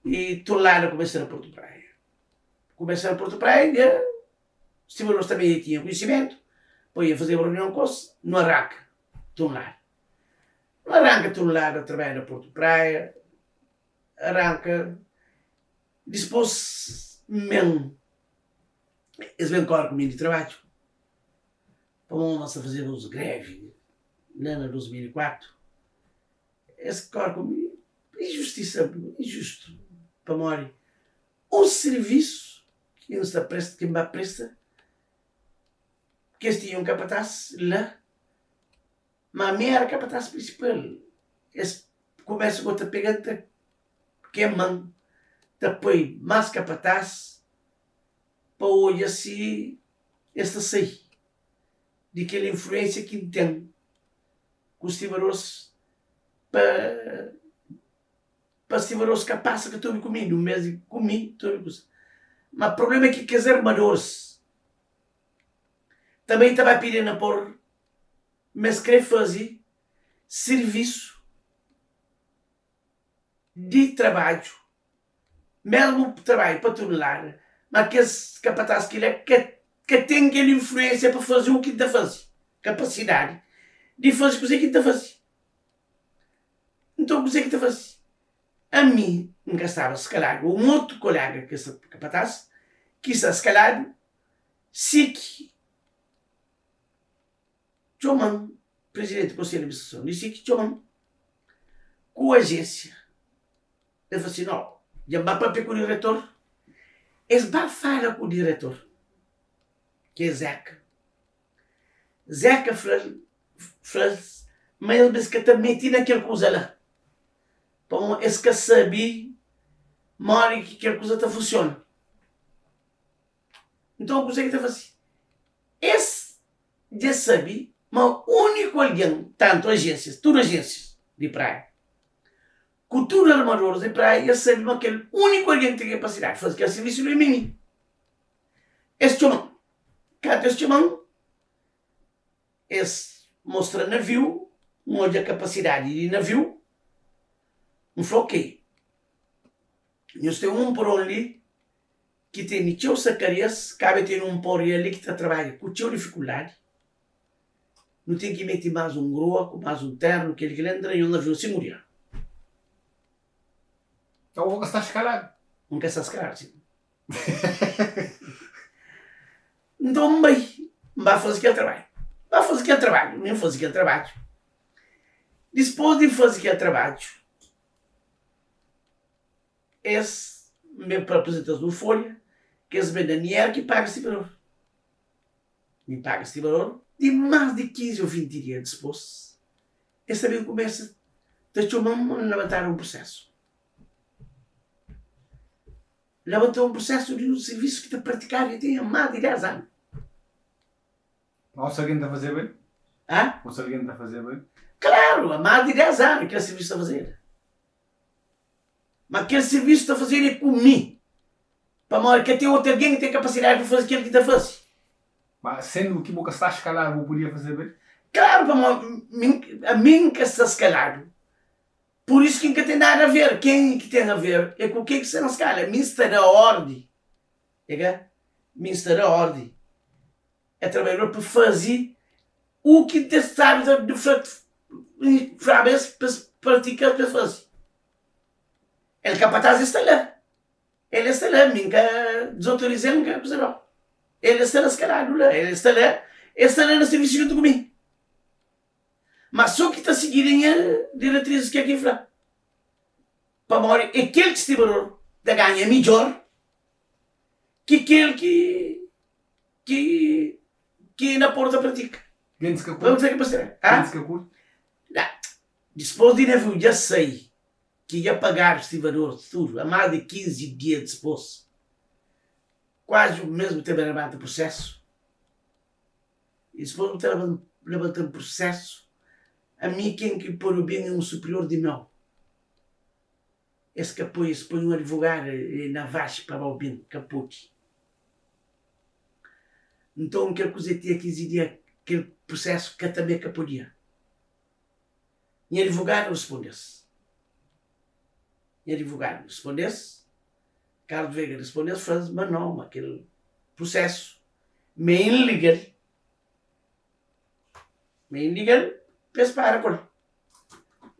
e tornar a começar a Porto Praia. Começar a Porto Praia, os tiburos também tinham conhecimento, depois ia fazer a reunião com eles, não arranca, tornar. Não arranca, tornar a trabalhar na Porto Praia, arranca, depois mesmo, eles vêm com comigo de trabalho, vamos a fazer uns greve, lá em 2004, esse corpo comigo, injustiça, injusto, para morrer. Um serviço que não está presta, que me presta, que eles tinham capataz lá, mas a minha era capataz principal. Eles começam com outra pegada, que é mão, depois mais capataz, para hoje assim, esta sei, de aquela influência que tem, com os tiburos, para os tiburos capazes que estou comigo, no mês de comi, mas o problema é que os armadores também estava pedindo a pôr, mas querer fazer serviço de trabalho, mesmo trabalho para tornar, mas que esse capataz que ele é, que tem aquela influência para fazer o que está a fazer, capacidade de fazer o que está a fazer. Então, o que está a fazer? A mim, nunca estava, se calhar, um outro colega que é capataz, que está, se calhar, se que Joman, presidente do Conselho de Administração, disse que Joman, com a agência, ele falou assim, não, já vai para com o diretor, eles vão falar com o diretor, que é Zeca. Zeca fala, mas ele disse que está metido naquele coisa lá. Então, esse que sabe, mora que a coisa está funciona. Então, o que está fazendo? Esse já sabe, mas o único alguém, tanto agências, tudo agências de praia, cultura armadores de praia, já sabe que aquele único alguém que tem capacidade de fazer aquele serviço não é mim. Este homem, cada este homem, esse mostra navio, mostra a capacidade de navio, um floqueio. Nós temos por ali que tem teu Zacarias, cabe ter por ali que está trabalhando com teu dificuldade. Não tem que meter mais groco, mais terno, que ele entra e um navio se morrer. Então o Boca está escalado. Não quer se escalar, sim. Então, vai fazer aquele trabalho. Vai fazer aquele trabalho, nem fazer aquele trabalho. Depois de fazer aquele trabalho, esse meu apresentador do Folha, que esse dinheiro que paga esse valor. Me paga esse valor de mais de 15 ou 20 dias depois. Esse também começa a levantar um processo. Levantou um processo de um serviço que está a praticar e tem há mais de 10 anos. O sargento a fazer bem? Hã? O sargento a fazer bem? Claro, há mais de 10 anos aquele serviço está a fazer. Mas aquele serviço está a fazer é comigo. Para mostrar que tem outro alguém que tem capacidade de fazer aquilo que está a fazer. Mas sendo que o Boca está escalado, eu podia fazer bem? Claro, para a mim que está escalado. Por isso que não tem nada a ver. Quem que tem a ver é com o que está na escala. Mim está na ordem. Mim está na ordem. É trabalhador para fazer o que te sabe de para praticar para fazer. Ele capataz está lá. Ele está lá, nunca desautorizei, nunca fazer não. Ele está lá escalado lá. Ele está lá no serviço junto comigo. Mas só que está seguindo a diretrizes que aqui fala. Para morrer, aquele que estiver da ganha melhor que aquele que na porta pratica. Gente que Vamos curte? dizer que para Gente que curte? depois de navio, já sei que ia pagar o estibador tudo, a mais de 15 dias depois. Quase o mesmo tempo levanta o processo. E depois de levantar o processo, a mim quem que pôr o bem é um superior de mim. Esse que apoia, se põe um advogado na vasta para o bem, capote. Então, aquela coisa tinha que existir aquele processo que também capodia. E advogado respondesse. E advogado respondesse, Carlos Veiga respondesse, faz, mas não, aquele processo meio ilegal. Meio ilegal, pensa para com ele.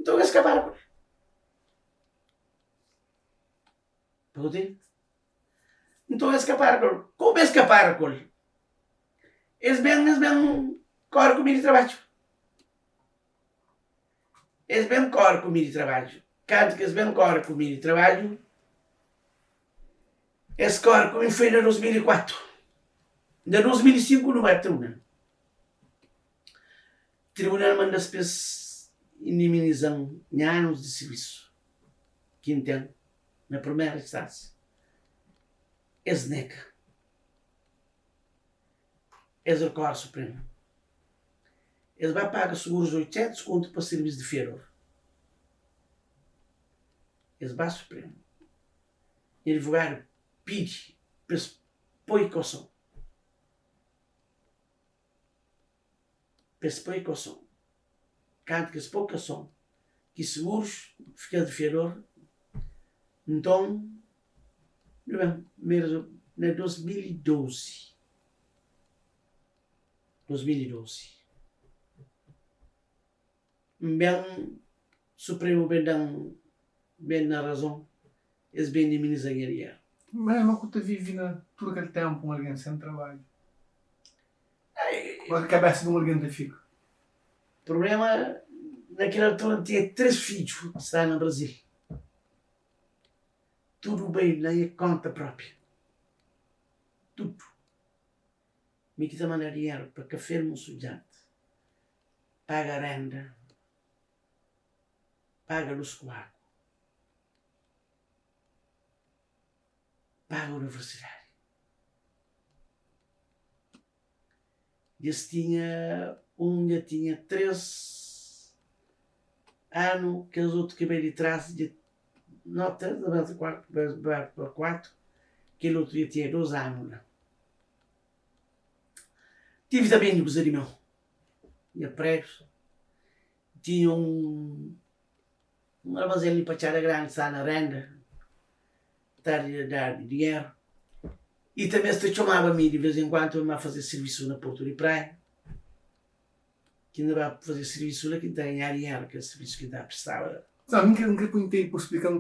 Então, eu escapar com ele. Perguntei? Então, eu escapar com ele. Como escapar com ele? Eles bem correm comigo de trabalho. Eles bem correm comigo de trabalho. Cada que eles bem correm comigo de trabalho, eles correm comigo foi em 2004. Em 2005 não vai ter um. O tribunal manda-se para inimizar anos de serviço. Que entende? Na primeira instância. Eles negam. Eles recorrem ao Supremo. Ele vai pagar seguros de 800 conto para serviço de feriador. Eles vão ao Supremo. E o advogado pede para se pôr caução. Para se pôr caução. Quando que se pôr caução, que seguros fica de feriador, então, mesmo em 2012. 2012. Bem, Supremo bem na razão, eles bem minimizam a dinheiro. Mas eu nunca vivi todo aquele tempo com alguém sem trabalho. A cabeça de um alguém te fica. O problema, naquela altura, tinha 3 filhos que estavam no Brasil. Tudo bem na conta própria. Tudo. Me quita mandar dinheiro para café no estudante. Paga a renda. Paga luz com água. paga a universidade. Esse tinha 3 anos, que os outros cabelo de trás de nota para 4, aquele outro dia tinha 2 anos. Né? Tive também de gozar, irmão. Tinha pregos. Tinha um armazém ali para echar a grande, está na renda. Estar a dar dinheiro. E também se chamava a mim de vez em quando a fazer serviço na Porto de Praia. Que ainda vai fazer serviço lá, que tem a dinheiro, que é o serviço que dá prestava. Sabe, nunca contei por explicar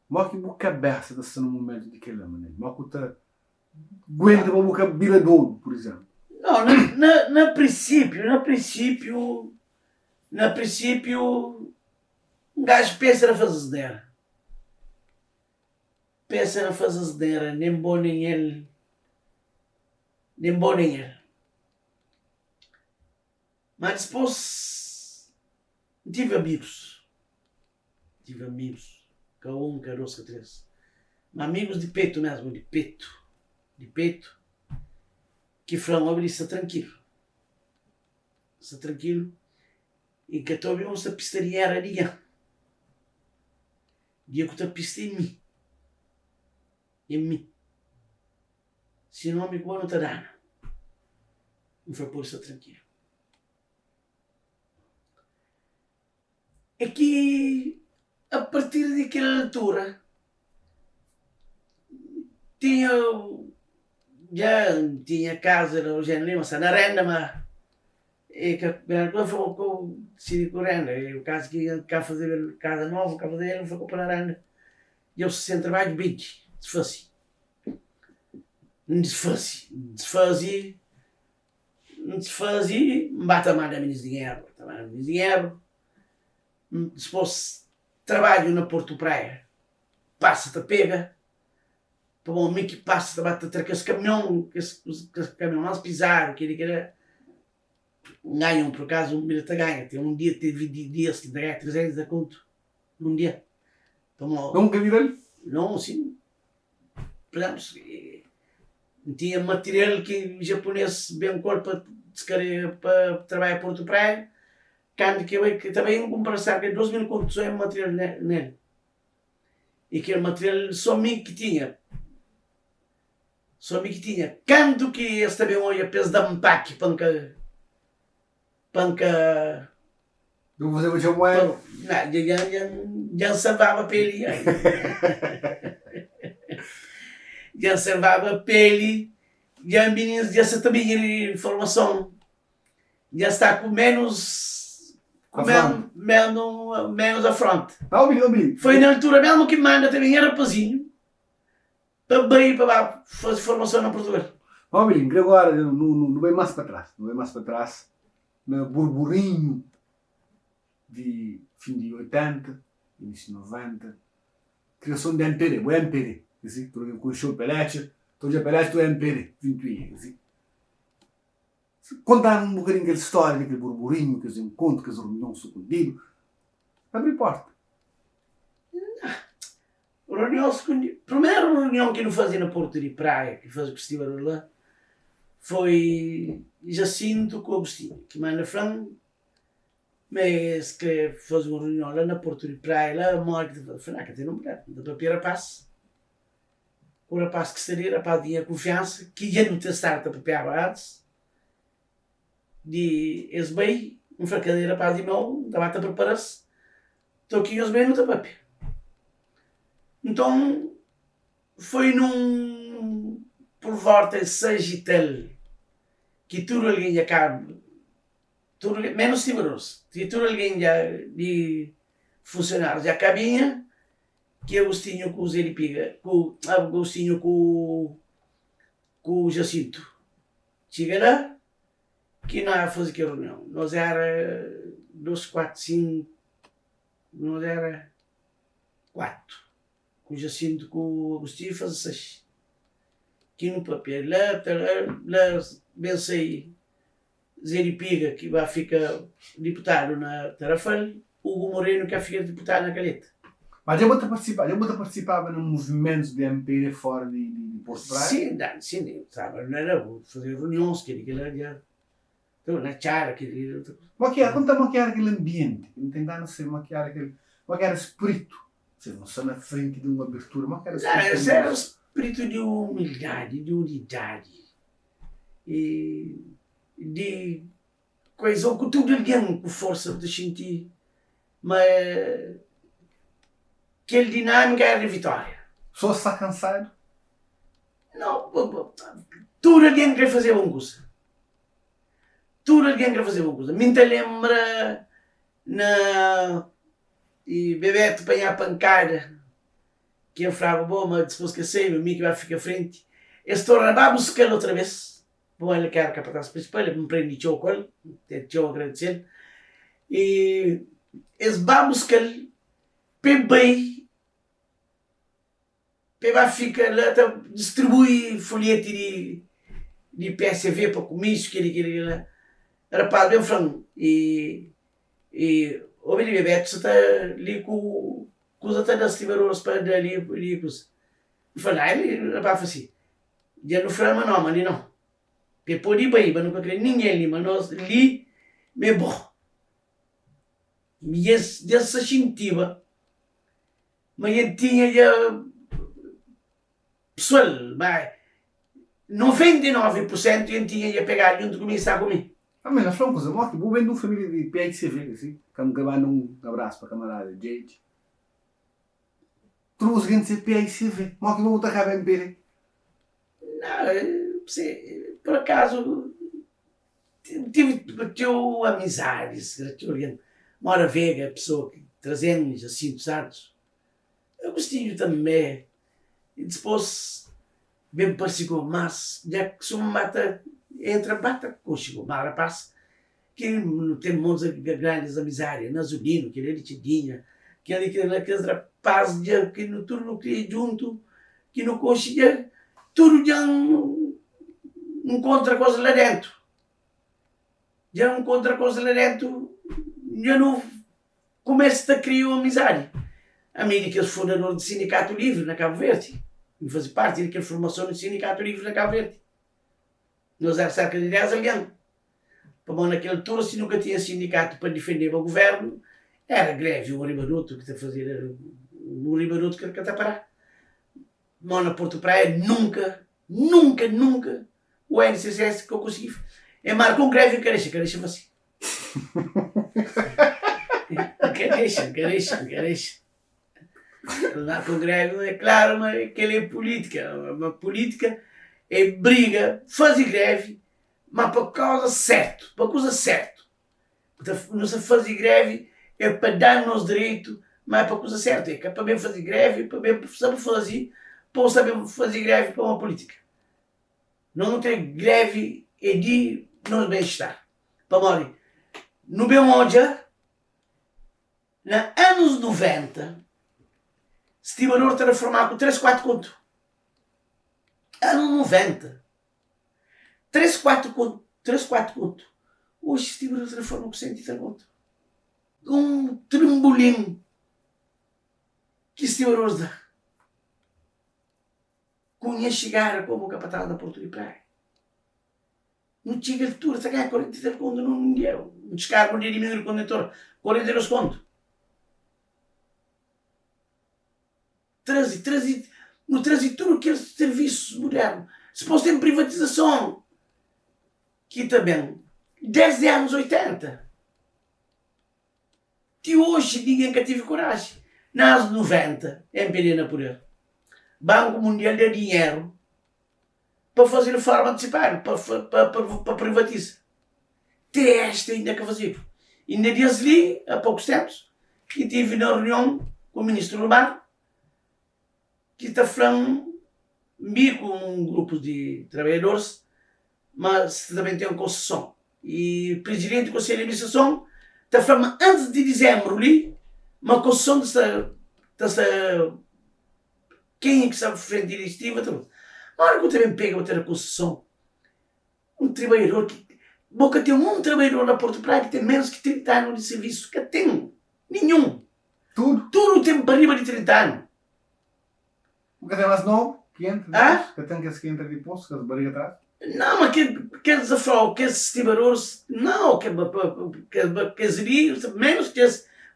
mal que boa cabeça está no momento de que maneira. Mal que está aguenta para boca biradouro, por exemplo. Não, na princípio, um gajo pensa na fazer nem bom nem ele. Mas depois tive amigos, cada um, cada 2, cada 3. Mas amigos de peito mesmo, de peito, que falam abrir está tranquilo, e que estou a ver uma pistaria era dia que está pista em mim, se não me bom não está dando, não foi por isso tranquilo. É que a partir daquela altura já tinha casa no Género Lima, na renda, mas quando foi decidi com a renda, o caso que ia cá fazer casa nova, cá fazer, não foi comprar a renda. E eu sem trabalho, bitch, desfazia, me bate a mão a menos dinheiro, depois trabalho na Porto Praia, passa-te a pega, para um amigo que passa, bate a esse caminhão, que esse caminhão não se pisar, que era, ganham por acaso um bilhete a ganha, tem um dia, teve dias que ganha 300 a conto, num dia. Nunca vi-lhe? Não, sim. Por exemplo, tinha material que o japonês bem corpo para trabalhar a Porto Praia, que também comparação que 2.000 contos é material nele. E aquele material só mim que tinha. Canto que esse também olha peso da empaque, panca. Não vou fazer o moeda. Já salvava para ele. Já salvava para ele. Já meninos, já também informação. Já está com menos afronte. Foi na altura mesmo que manda também era rapazinho. Para fazer formação na Portugal. Ó, Bilinho, agora não vem mais para trás. No burburinho de fim de 80, início de 90, criação de MPD, o MPD, assim, tu conheceu o Pelete, tu já Pelete, tu é MPD, 21, assim. Contar um bocadinho aquela história, daquele burburinho, aqueles encontros, aqueles reuniões sucedidas, abre porta. Primeira reunião que eu fazia na Porto de Praia, que fazia o festival lá, foi Jacinto com o Agostinho, que mais na frente, mas que faz uma reunião lá na Porto de Praia, lá a mãe que falou, que tem um mulher, da papel rapaz, o rapaz que estaria, rapaz tinha confiança, que ia no testar da papel antes, de esse bem, um fracadeiro rapaz de mão, da bata prepara-se, estou aqui os bem no papel. Então, foi por volta de 6 e tal, que tudo alguém acaba, menos timoroso, que tudo alguém de funcionários já cabinha, que Agostinho com o Zé Piga, Agostinho com o Jacinto. Chega lá, que não ia fazer que reunião. Nós era 2, 4, 5, nós era 4. Com o Jacinto, com o Agostinho, faz 6. Aqui no papel, lá pensei, Zé Piga, que vai ficar deputado na Tarrafal, Hugo Moreno, que vai ficar deputado na Caleta. Mas eu vou participava num movimento de MPD fora de Porto Praia? Sim, sabe, não era fazer reuniões, que era então, na charla, que era outra coisa. Maquiar, conta maquiar aquele ambiente, não tem nada a ser maquiar espírito. Você não está na frente de uma abertura, maquiar espírito. Esse era o espírito de humildade, de unidade. E de coesão com tudo alguém com força de sentir. Mas aquele dinâmica era de vitória. Só está cansado? Não, tudo alguém quer fazer uma coisa. Tudo alguém quer fazer uma coisa. Me lembra e Bebeto apanhar a pancada, que eu falava, bom, mas depois que eu sei, o mim que vai ficar à frente, eles tornam a buscar outra vez. Bom, ele quer capataz principal, ele me prende de chocolate, eu agradecer. E eles vão buscar bem, vai ficar lá, distribui folhete de PSV para comício, que ele lá. Rapaz, bem frango. E o Bebeto, você está ali com os atendentes de valores para ali com os. Eu falei, ele rapaz assim, já não foi mas não. Porque pode ir bem, mas não quero ninguém ali, mas nós ali, me bom. E essa sentiva, mas eu tinha já pessoal, mas 99% eu tinha já pegar junto comigo e estar comigo. Mas na uma coisa, vou vendo uma família de PICV, assim, como gravando um abraço para a camarada Jade. Trouxe gente de PICV, mas que vou botar cá bem pele. Não, por acaso, tive amizades, Mora Vega, pessoa que trazemos assim dos anos. Eu gostei também. E depois, bem parecido, mas já que se mata, entra, bata com o rapaz, que não tem muitas grandes amizades, na Zulino, que ele tinha, aqueles rapazes que no turno que junto, que não conseguia, tudo já encontra coisa lá dentro. Já encontra coisa lá dentro, já não começa a criar uma amizade. A mim, que é fundador do Sindicato Livre na Cabo Verde, e fazer parte daquela formação do Sindicato Livre na Cabo Verde. Nós éramos cerca de 10 anos. Para naquela altura, se nunca tinha sindicato para defender o governo, era greve, o Ribaruto que está a fazer, o Ribaruto que está a parar. Mas na Porto Praia, nunca, o NCCS que eu consegui. É marcou um greve e carecha assim. Carecha. Marcou um greve, é claro, mas aquela é política. Uma política é briga, fazer greve, mas para causa certa. Não se fazer greve é para dar nos direitos, mas é para coisa certa. É para bem fazer greve, para bem saber fazer greve para uma política. Não tem greve é de nosso bem-estar. Para morrer. No Bemoja, nos anos 90, se tive a norte transformar com 3, 4 contos. Anos 90. 3, 4 contos. Hoje se tive a transformar com 130 contos. Um trambolim que se tive a norte dá. Cunha chegar como capataz da Porto de Praia. Não tinha altura, se ganhar 43 contos não deu. Um descargo de diminuir o condutor, 42 contos. No trânsito tudo aquele serviço moderno. Se fosse em privatização, que também, 10 anos 80. Que hoje ninguém que tive coragem. Nas 90, MPD na poder. Banco Mundial deu dinheiro para fazer reforma antecipada, para privatizar. Teste ainda que fazer. Ainda disse ali, há poucos tempos, que tive na reunião com o ministro do Mar, que está falando com um grupo de trabalhadores, mas também tem uma concessão. E o presidente do Conselho de Administração está falando antes de dezembro ali, uma concessão dessa quem é que sabe frente diretiva? Na hora que eu também pego a ter a concessão, um trabalhador que. Boca tem um trabalhador na Porto Praia que tem menos que 30 anos de serviço. Que tem. Nenhum. Tudo? Tudo tem para riba de 30 anos. Nunca tem mais novo? Que entra, que tem que entra de poço, que a barriga atrás. Não, mas que desafio, que estimadores, não, que seria menos que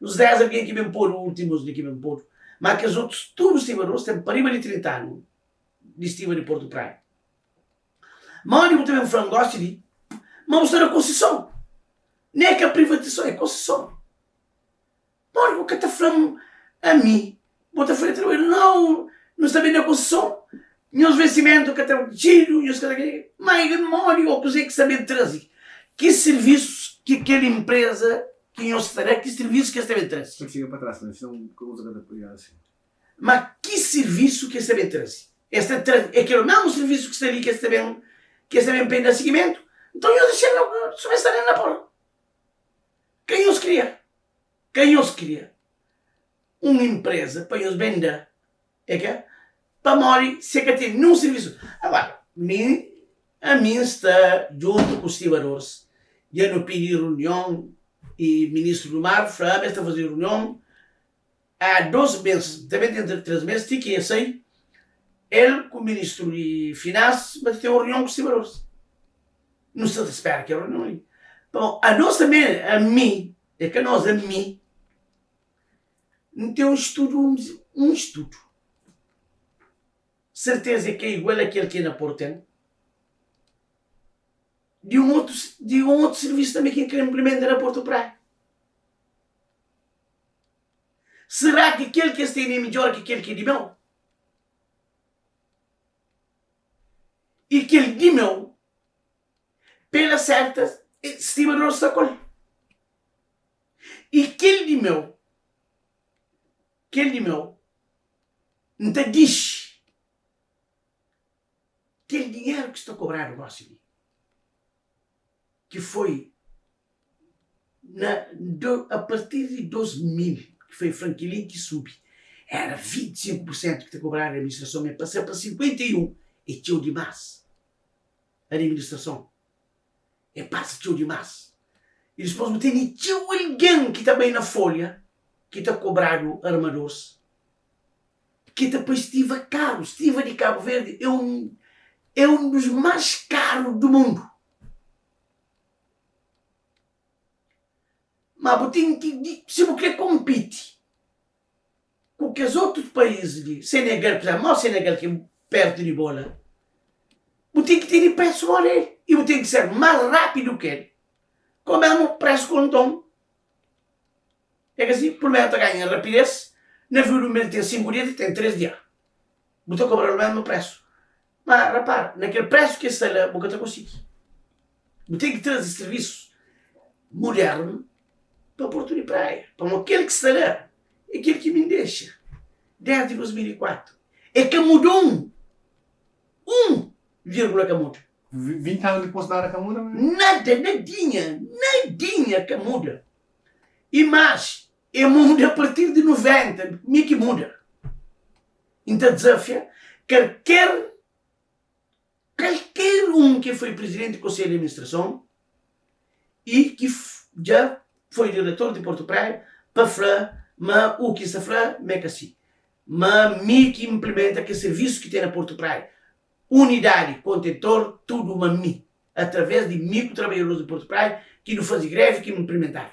os 10 alguém que me pôr, os últimos que me pôr. Mas que os outros, todos os estimadores têm para de 30 anos de estima de Porto Praia. Mas eu também um gosto de, mas você não é concessão. Nem é que a privatização é concessão. Mas o que está falando a mim, bota a frente, não está bem na concessão. Meus vencimentos que até o tiro, mas memória, ou coisa que também trazem. Que serviços que aquela empresa, que eu estará, que serviços que também traz? Chega para trás, não usa cada coisa assim. Mas que serviço que também traz? É aquele mesmo serviço que estaria, que também pende a seguimento. Então eu deixei só estar na porra. Quem os cria? Quem os cria? Uma empresa para os vender. É que para morrer, se que tem num serviço. Agora, a mim está junto com os estimadores. Já não pedi reunião e o ministro do Mar está a fazer reunião. Há 12 meses, também dentro de 3 meses, tinha que ir assim. Ele, com o ministro de Finanças, vai ter uma reunião com os estimadores. Não se espera que a reunião ali. Bom, a nós também, a mim, é que nós, a mim, não tem um estudo. Certeza que é igual àquele que é na Portela. De um outro serviço também que quer implementar na Porto Praia. Será que aquele que tem é melhor que aquele que é de mel? E aquele de mel, pela certa, estimador se acolhe. E aquele de mel, não te diz aquele dinheiro que está a cobrar o nosso amigo, que foi a partir de 2000, que foi Franquilin que subiu, era 25% que está a cobrar a administração, mas passou para 51% e tio demais. A administração. É passa tio demais. E depois não tem tio alguém que está bem na folha, que está a cobrar o armadores, que depois estive caro, estive de Cabo Verde, é um dos mais caros do mundo. Mas botinho que se você compete com que os outros países de Senegal, por exemplo, o Senegal que é perto de bola, botinho que ter preço maior ele. E botinho que ser mais rápido que ele. Como é um preço com tom. É que assim, por menos ganha rapidez, navio no meio tem 5 dias e tem 3 dias. Botou a cobrar o mesmo preço. Mas, repara, naquele preço que está lá, boca está consigo. Botinho que trazer serviços modernos para Porto de Praia. Para aquele que está lá, é aquele que me deixa. Desde 2004. É que mudou 1,1 que muda. 20 anos depois da que muda? Nadinha que muda. E mais, é muda a partir de 90, meio que muda. Então desafia qualquer que foi presidente do Conselho de Administração e que já foi diretor de Porto Praia para falar, mas o que está falando é que assim. Mas me que implementa que serviço que tem na Porto Praia. Unidade, contentor, tudo uma mim. Através de microtrabalhadores de Porto Praia que não fazem greve, que me implementaram.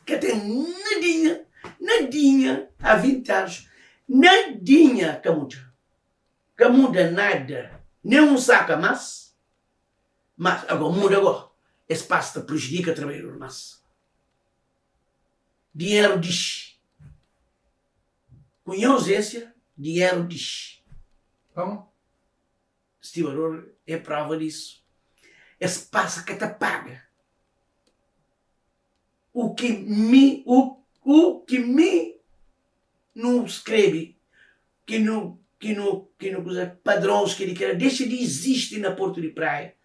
Que tem nadinha, há 20 anos, nadinha que muda. Que muda nada. Nem um saca mais. Mas agora muda agora. Esse passo prejudica o trabalhador mais. Dinheiro diz. Com ausência, dinheiro diz. Como? Estimador é prova disso. Esse passa que te paga. O que me não escreve, que não usa padrões que ele quer, deixa de existir na Porto de Praia.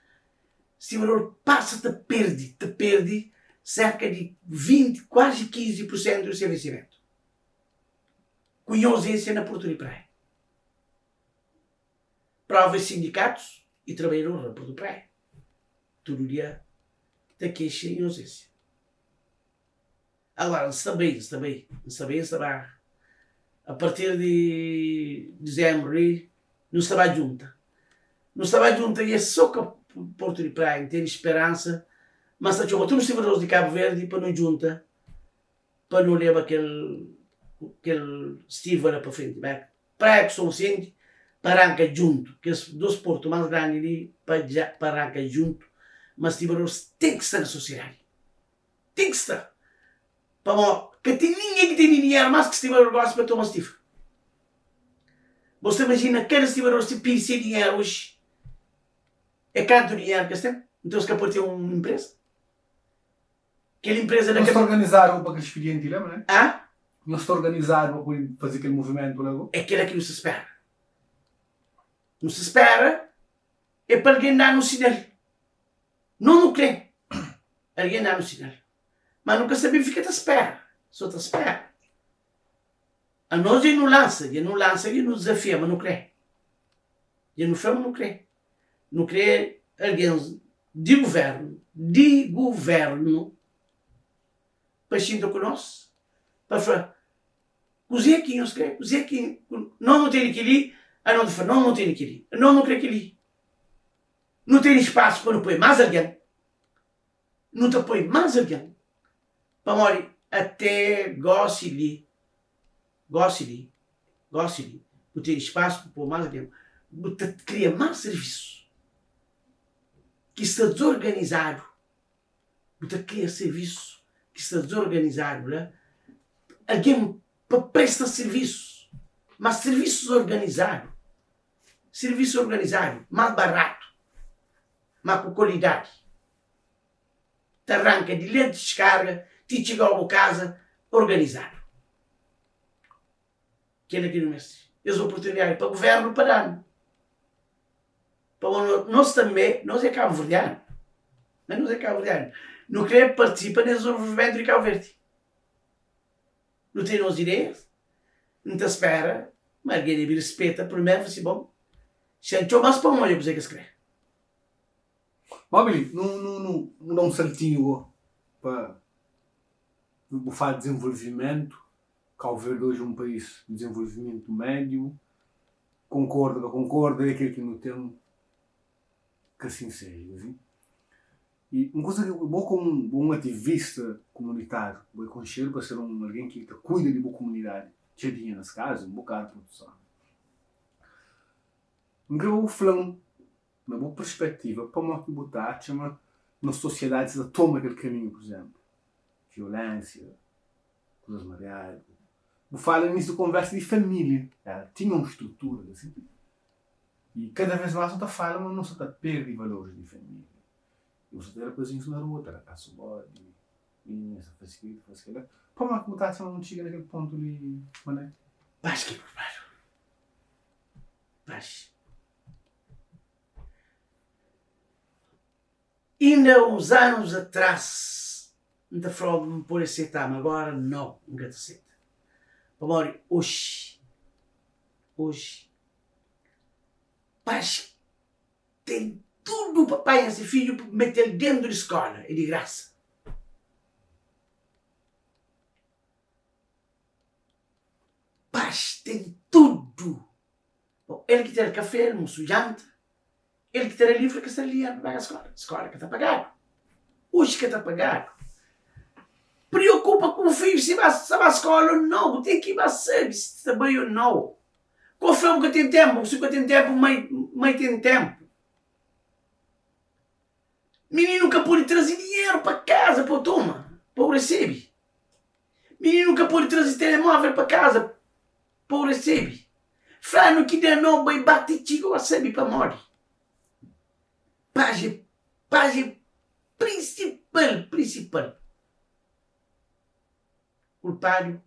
Estimador passa, te perde cerca de 20, quase 15% do seu vencimento. Com ausência na Porto de Praia. Prova sindicatos e trabalhadores na Porto de Praia. Todo dia da queixa e ausência. Agora, está bem. a partir de dezembro, não estava junta. Não estava junta e é só que Porto de Praia tem esperança, mas tu não estivemos de Cabo Verde para não junta, para não levar aquele estívala para frente. Praia que são assim, para arrancar junto, que os dois portos mais grandes ali, para arrancar junto, mas estivemos tem que estar na sociedade. Tem que estar. Que tem ninguém que tem dinheiro mais que estivemos gosta para tomar estífalo. Você imagina cada estivemos se pince dinheiro hoje. É quanto dinheiro que eles têm? Então se capaz ter uma empresa. Aquela empresa não se organizaram para aquele expediente, lembra, né? Não se organizaram para fazer aquele movimento lá. É aquilo que não se espera. Não se espera é para alguém dar no sinal. Não crê. Alguém dá no sinal. Mas nunca sabia ficar à espera. Só te espera. A nós ele não lança, ele não desafia, mas não crê. Ele não faz, mas não crê. Não crê alguém de governo, para estar conosco, para falar, cozinha aqui, não se crê, cozinha aqui, não tem aquilo, não tem aquilo, não crê aquilo. Não tem espaço para não pôr mais alguém. Não te apoio mais alguém. Para morrer até goste-lhe. Não tem espaço para pôr mais alguém. Você cria mais serviço. Que está desorganizado. Você cria serviço que está desorganizado. Né? Alguém presta serviço. Mas serviço organizado, mais barato, mas com qualidade. Te arranca de leite de descarga, te chega a casa organizado. Que é aqui no mês. As oportunidades para o governo para nós também, nós é Cabo Verdeano. Mas nós é Cabo Verdeano. Não queremos participar nesse desenvolvimento de Cabo Verde. Não tem as ideias, não te espera, mas alguém deve respeitar primeiro, assim, bom, se não mais para onde você quer escrever. Mobili, não dá um saltinho para falar de desenvolvimento. Cabo Verde hoje é um país de desenvolvimento médio. Concorda, é aquilo que não tem que assim seja. Assim. E uma coisa que eu vou como um ativista comunitário, vou conhecer para ser alguém que cuida de boa comunidade, tinha dinheiro nas casas, um bocado de produção. Eu falando na boa perspectiva, para uma que botar, chama na sociedade se toma aquele caminho, por exemplo, violência, coisas mareadas. Eu falo nisso de conversa de família, tinha uma estrutura assim. E cada vez mais não está falando, mas não se está perdendo valores de família. Você era coisinhas na rua, era caça o bode, essa faz aquilo. Para uma que botar, não chega naquele ponto ali, mané. Vais que preparo. Vais. Ainda uns anos atrás, não te falava de me pôr a aceitar, mas agora não, nunca te aceita. Amor, hoje, pais tem tudo o papai e esse filho para meter dentro da escola, é de graça. Pais tem tudo. Bom, ele que tem café, um estudante, ele que tem livro que está ali a pagar a escola que está pagado. Hoje que está pagado. Preocupa com o filho se vai à escola ou não, tem que ir a serviço também ou não. Com o filho que tem tempo, se tem tempo, mãe tem tempo. Menino que pode trazer dinheiro para casa, para o toma, para o recebe. Menino que pode trazer telemóvel para casa, para o recebe. Flano que dá não, vai bater chico, recebe para morrer. Page principal. Culpado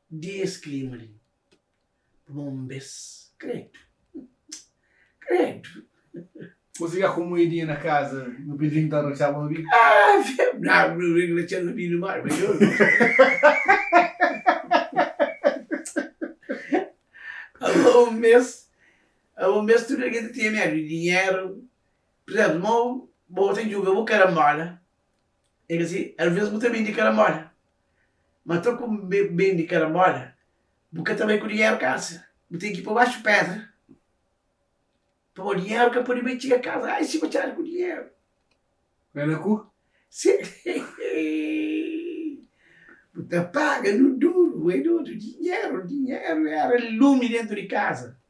desse clima ali. Um beijo. Credo. Você já como iria na casa, no Pedrinho está a rachar uma vida? Não venho rachando a vida no mar, mas eu... Há um mês tudo aqui tinha mesmo dinheiro. Por exemplo, eu tenho que jogar uma carambola. É assim, às vezes eu também de carambola. Mas estou com bem de carambola. Porque também com o dinheiro casa. Eu tenho que ir para baixo de pedra. Para o dinheiro que por aí chega a casa. Ai, se bater com o dinheiro. É na cu? Sim. Você paga no duro, é duro. Dinheiro era lume dentro de casa.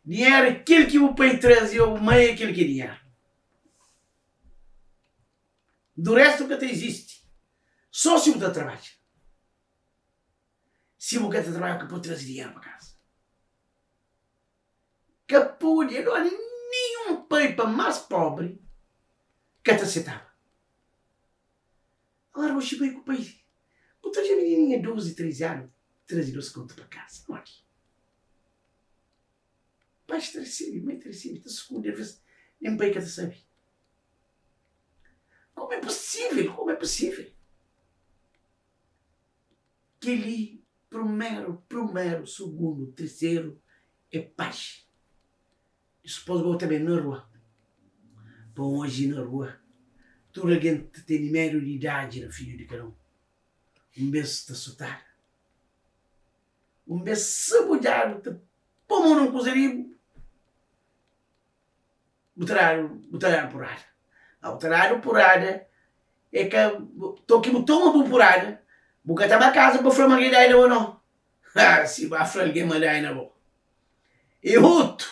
Dinheiro é aquilo que o pai trazia, o meio é aquilo que é dinheiro. Do resto nunca existe. Só se você trabalha. Se você trabalha, que pode trazer dinheiro para casa. Que pode, não há nenhum pai para mais pobre que te aceitava. Agora hoje bem com o pai. Outra já menininha 12, 13 anos, 13 12 conto para casa. Olha. Pai estressado, mãe estressada, está seguro, nem pai que te sabe. Como é possível? Como é possível? Que ali, primeiro, segundo, terceiro, é paz. Isso pode ver também na rua. Para hoje na rua, toda a gente tem número de idade no filho de cada um. Mês de soltar. Mês sabujado, como não cozeria, botar porrada. A porrada é que estou aqui, toma por porrada, porque estava a casa para falar alguém daí ou não. Ah, se vai falar alguém daí na boa. E outro.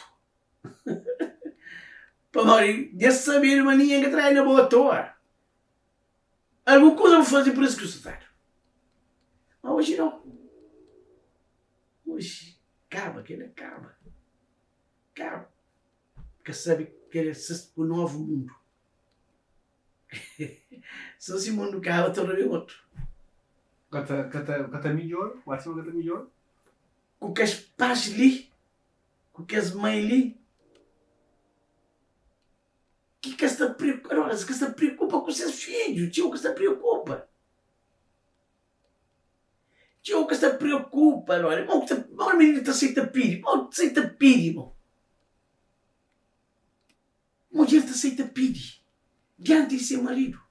Para morrer, desse saber, mas ninguém que trai na boa à toa. Alguma coisa eu vou fazer por isso que eu sou tarde. Mas hoje não. Hoje, acaba, que ele acaba. Acaba. Porque sabe que ele é o novo mundo. Se esse mundo acaba, todo é outro. Cata melhor, o assim cata melhor. Com que as pais ali, com que as mães ali, que se preocupa com os seus filhos, tio, que se preocupa. Tio, que se preocupa, olha, o menino te aceita piri, irmão. Mulher te aceita piri, diante de seu marido.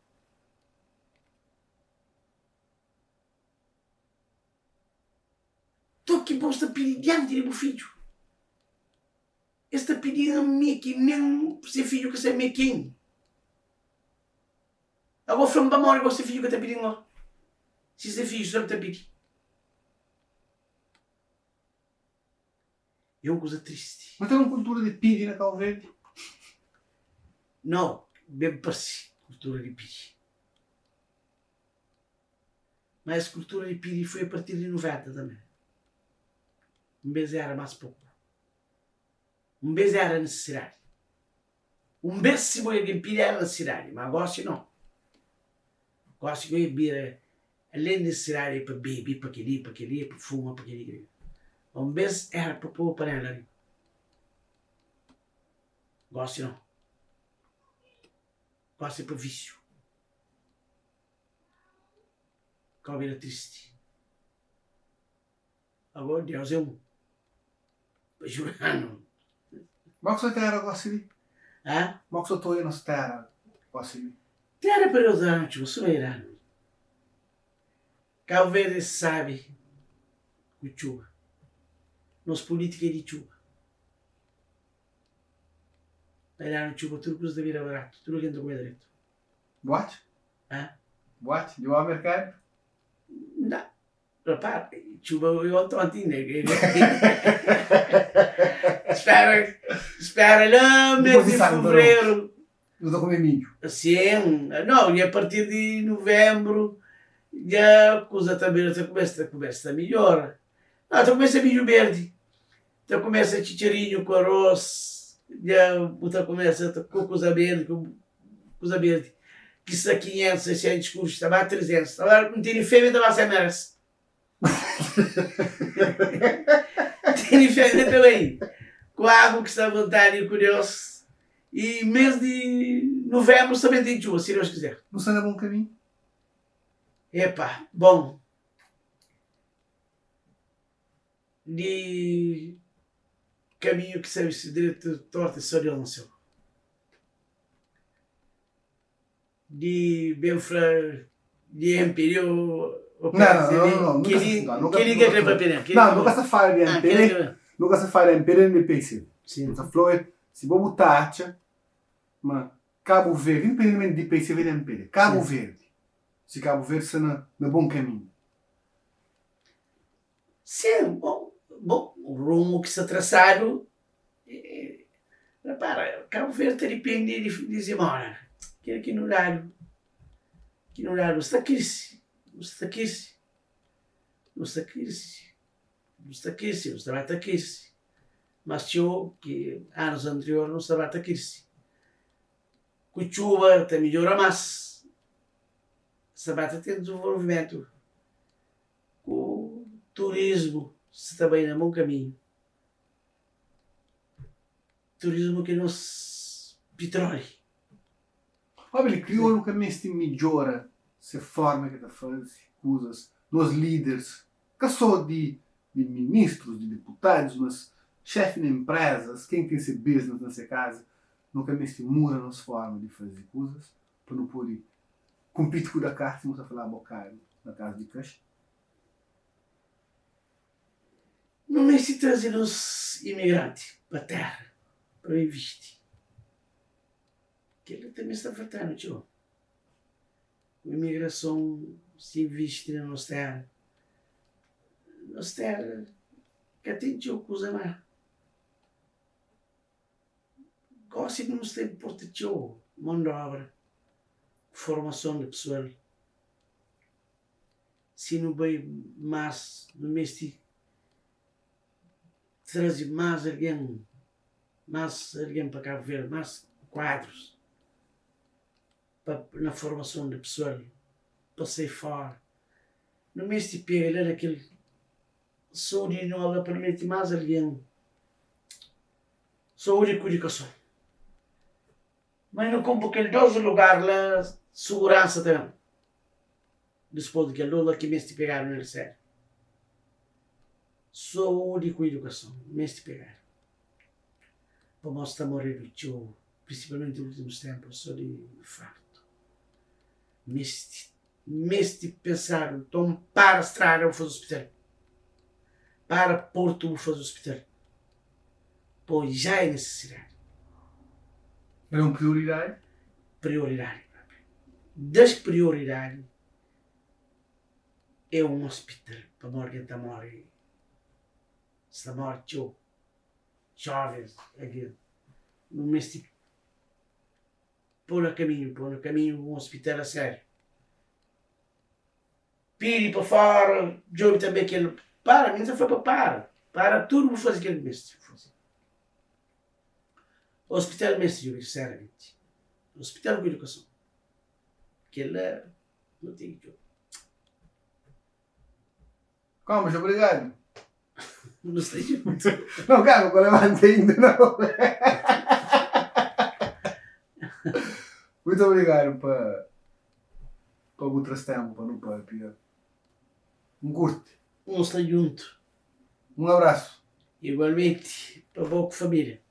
Estou aqui para você pedir diante de meu filho. Este pedindo a mim que mesmo ser filho que você me quem. Agora from para morrer você filho que está pedindo. Se você filho só está pedindo. É uma coisa triste. Mas tem uma cultura de pidi na Cabo Verde? Não, bem parece cultura de piri. Mas a cultura de piri foi a partir de 90 também. Vez era mais pouco. Vez era necessário. Vez se vai piri era necessário, mas agora não. Agora se vai beber além necessário para beber, para aquele, para fumar, para aquele. Vez era para pôr para ela ali. Gosto não. Gosto para vício. Como era triste. Agora Deus é um. Para jurar não. Mas você terra gosta de? Hã? Mas você toia na terra gosta de? Terra para os anos, eu sou irano. Cabo Verde sabe o chuva. Nos políticos de chuva. Era no chuva, tudo que devia virar barato. Tudo que entra com direito. Boate? Hã? Boate? De um mercado? Não. Rapaz, chuva eu ontem, né? Espera lá, mês de fevereiro. Eu estou a comer milho. Sim, não, e a partir de novembro já a coisa também começa a melhorar. Não, já começa milho verde, já começa chicharinho com arroz, já começa com coisa verde, que está 500, 600 custos, está 300, agora não tem fêmea, está 100 meses. Tem fêmea também, com água que está à vontade e curioso. E mês de novembro também tem chuva, se Deus quiser. Não sei, é bom caminho. Epá, bom. De caminho que serve-se direito, torta, só de onde de Benfra, de Império, Não, Che liga che va bene? No, nunca se fa riempire, nunca se fa riempire nel paese. Sì. Se flore, si può buttare, ma Cabo Verde, indipendentemente di paese vede riempire. Cabo Verde, se Cabo Verde sta nel buon cammino. Sim, bom, o rumo que se traçaram, repara, Cabo Verde depende de Zimora, que aqui no horário, está aqui-se, está aqui-se, está aqui-se, está aqui-se, está aqui-se, mas eu, que anos anteriores não estava aqui-se, com chuva até melhora mais, estava tendo desenvolvimento, com turismo, se também no bom caminho. Turismo que nos petróleo. Olha, ele criou nunca mais de melhora se forma que faz coisas, nos líderes, que só de ministros, de deputados, mas chefe de empresas, quem tem esse business nessa casa, nunca mais se muda nas formas de fazer coisas, para não poder competir com a carta, se não falar bocado na casa de caixa. Não é se trazer os imigrantes para a terra, para investir. Que ele também está faltando, tio. A imigração se investe na nossa terra. Nossa terra, que tem tio coisa mais. Gosto de nos ter portativo, mão de obra, formação de pessoal. Se não bem mais no mês de trazer mais alguém para cá ver, mais quadros na formação de pessoal, para sair fora. No mês de pega ele naquele saúde não permite mais alguém saúde e educação. Mas não como aquele 12 lugar lá, segurança também. Depois daquele Lula que mês de pegar no sério. Saúde e educação, mês de pegar. Para mostrar morrer do tio, principalmente nos últimos tempos, só de infarto. Mês de pensar, então para a estrada eu vou fazer o hospital. Para Porto eu vou fazer o hospital. Pois já é necessidade. É uma prioridade? Prioridade. Das prioridades é um hospital para morrer da morte. Se a morte jovens aqui no mês de pôr no caminho um hospital a sério. Pire para fora, jogo também aquele. Para, ninguém foi para tudo, vou fazer aquele mês. O hospital mesmo, sinceramente. O hospital de educação. Aquele não tem jogo. Calma, obrigado. Não sei junto. Não, calma, qual é mais ainda, não. Muito obrigado para o tempo, para não para um curte. Não está junto. Um abraço. Igualmente, para a boa família.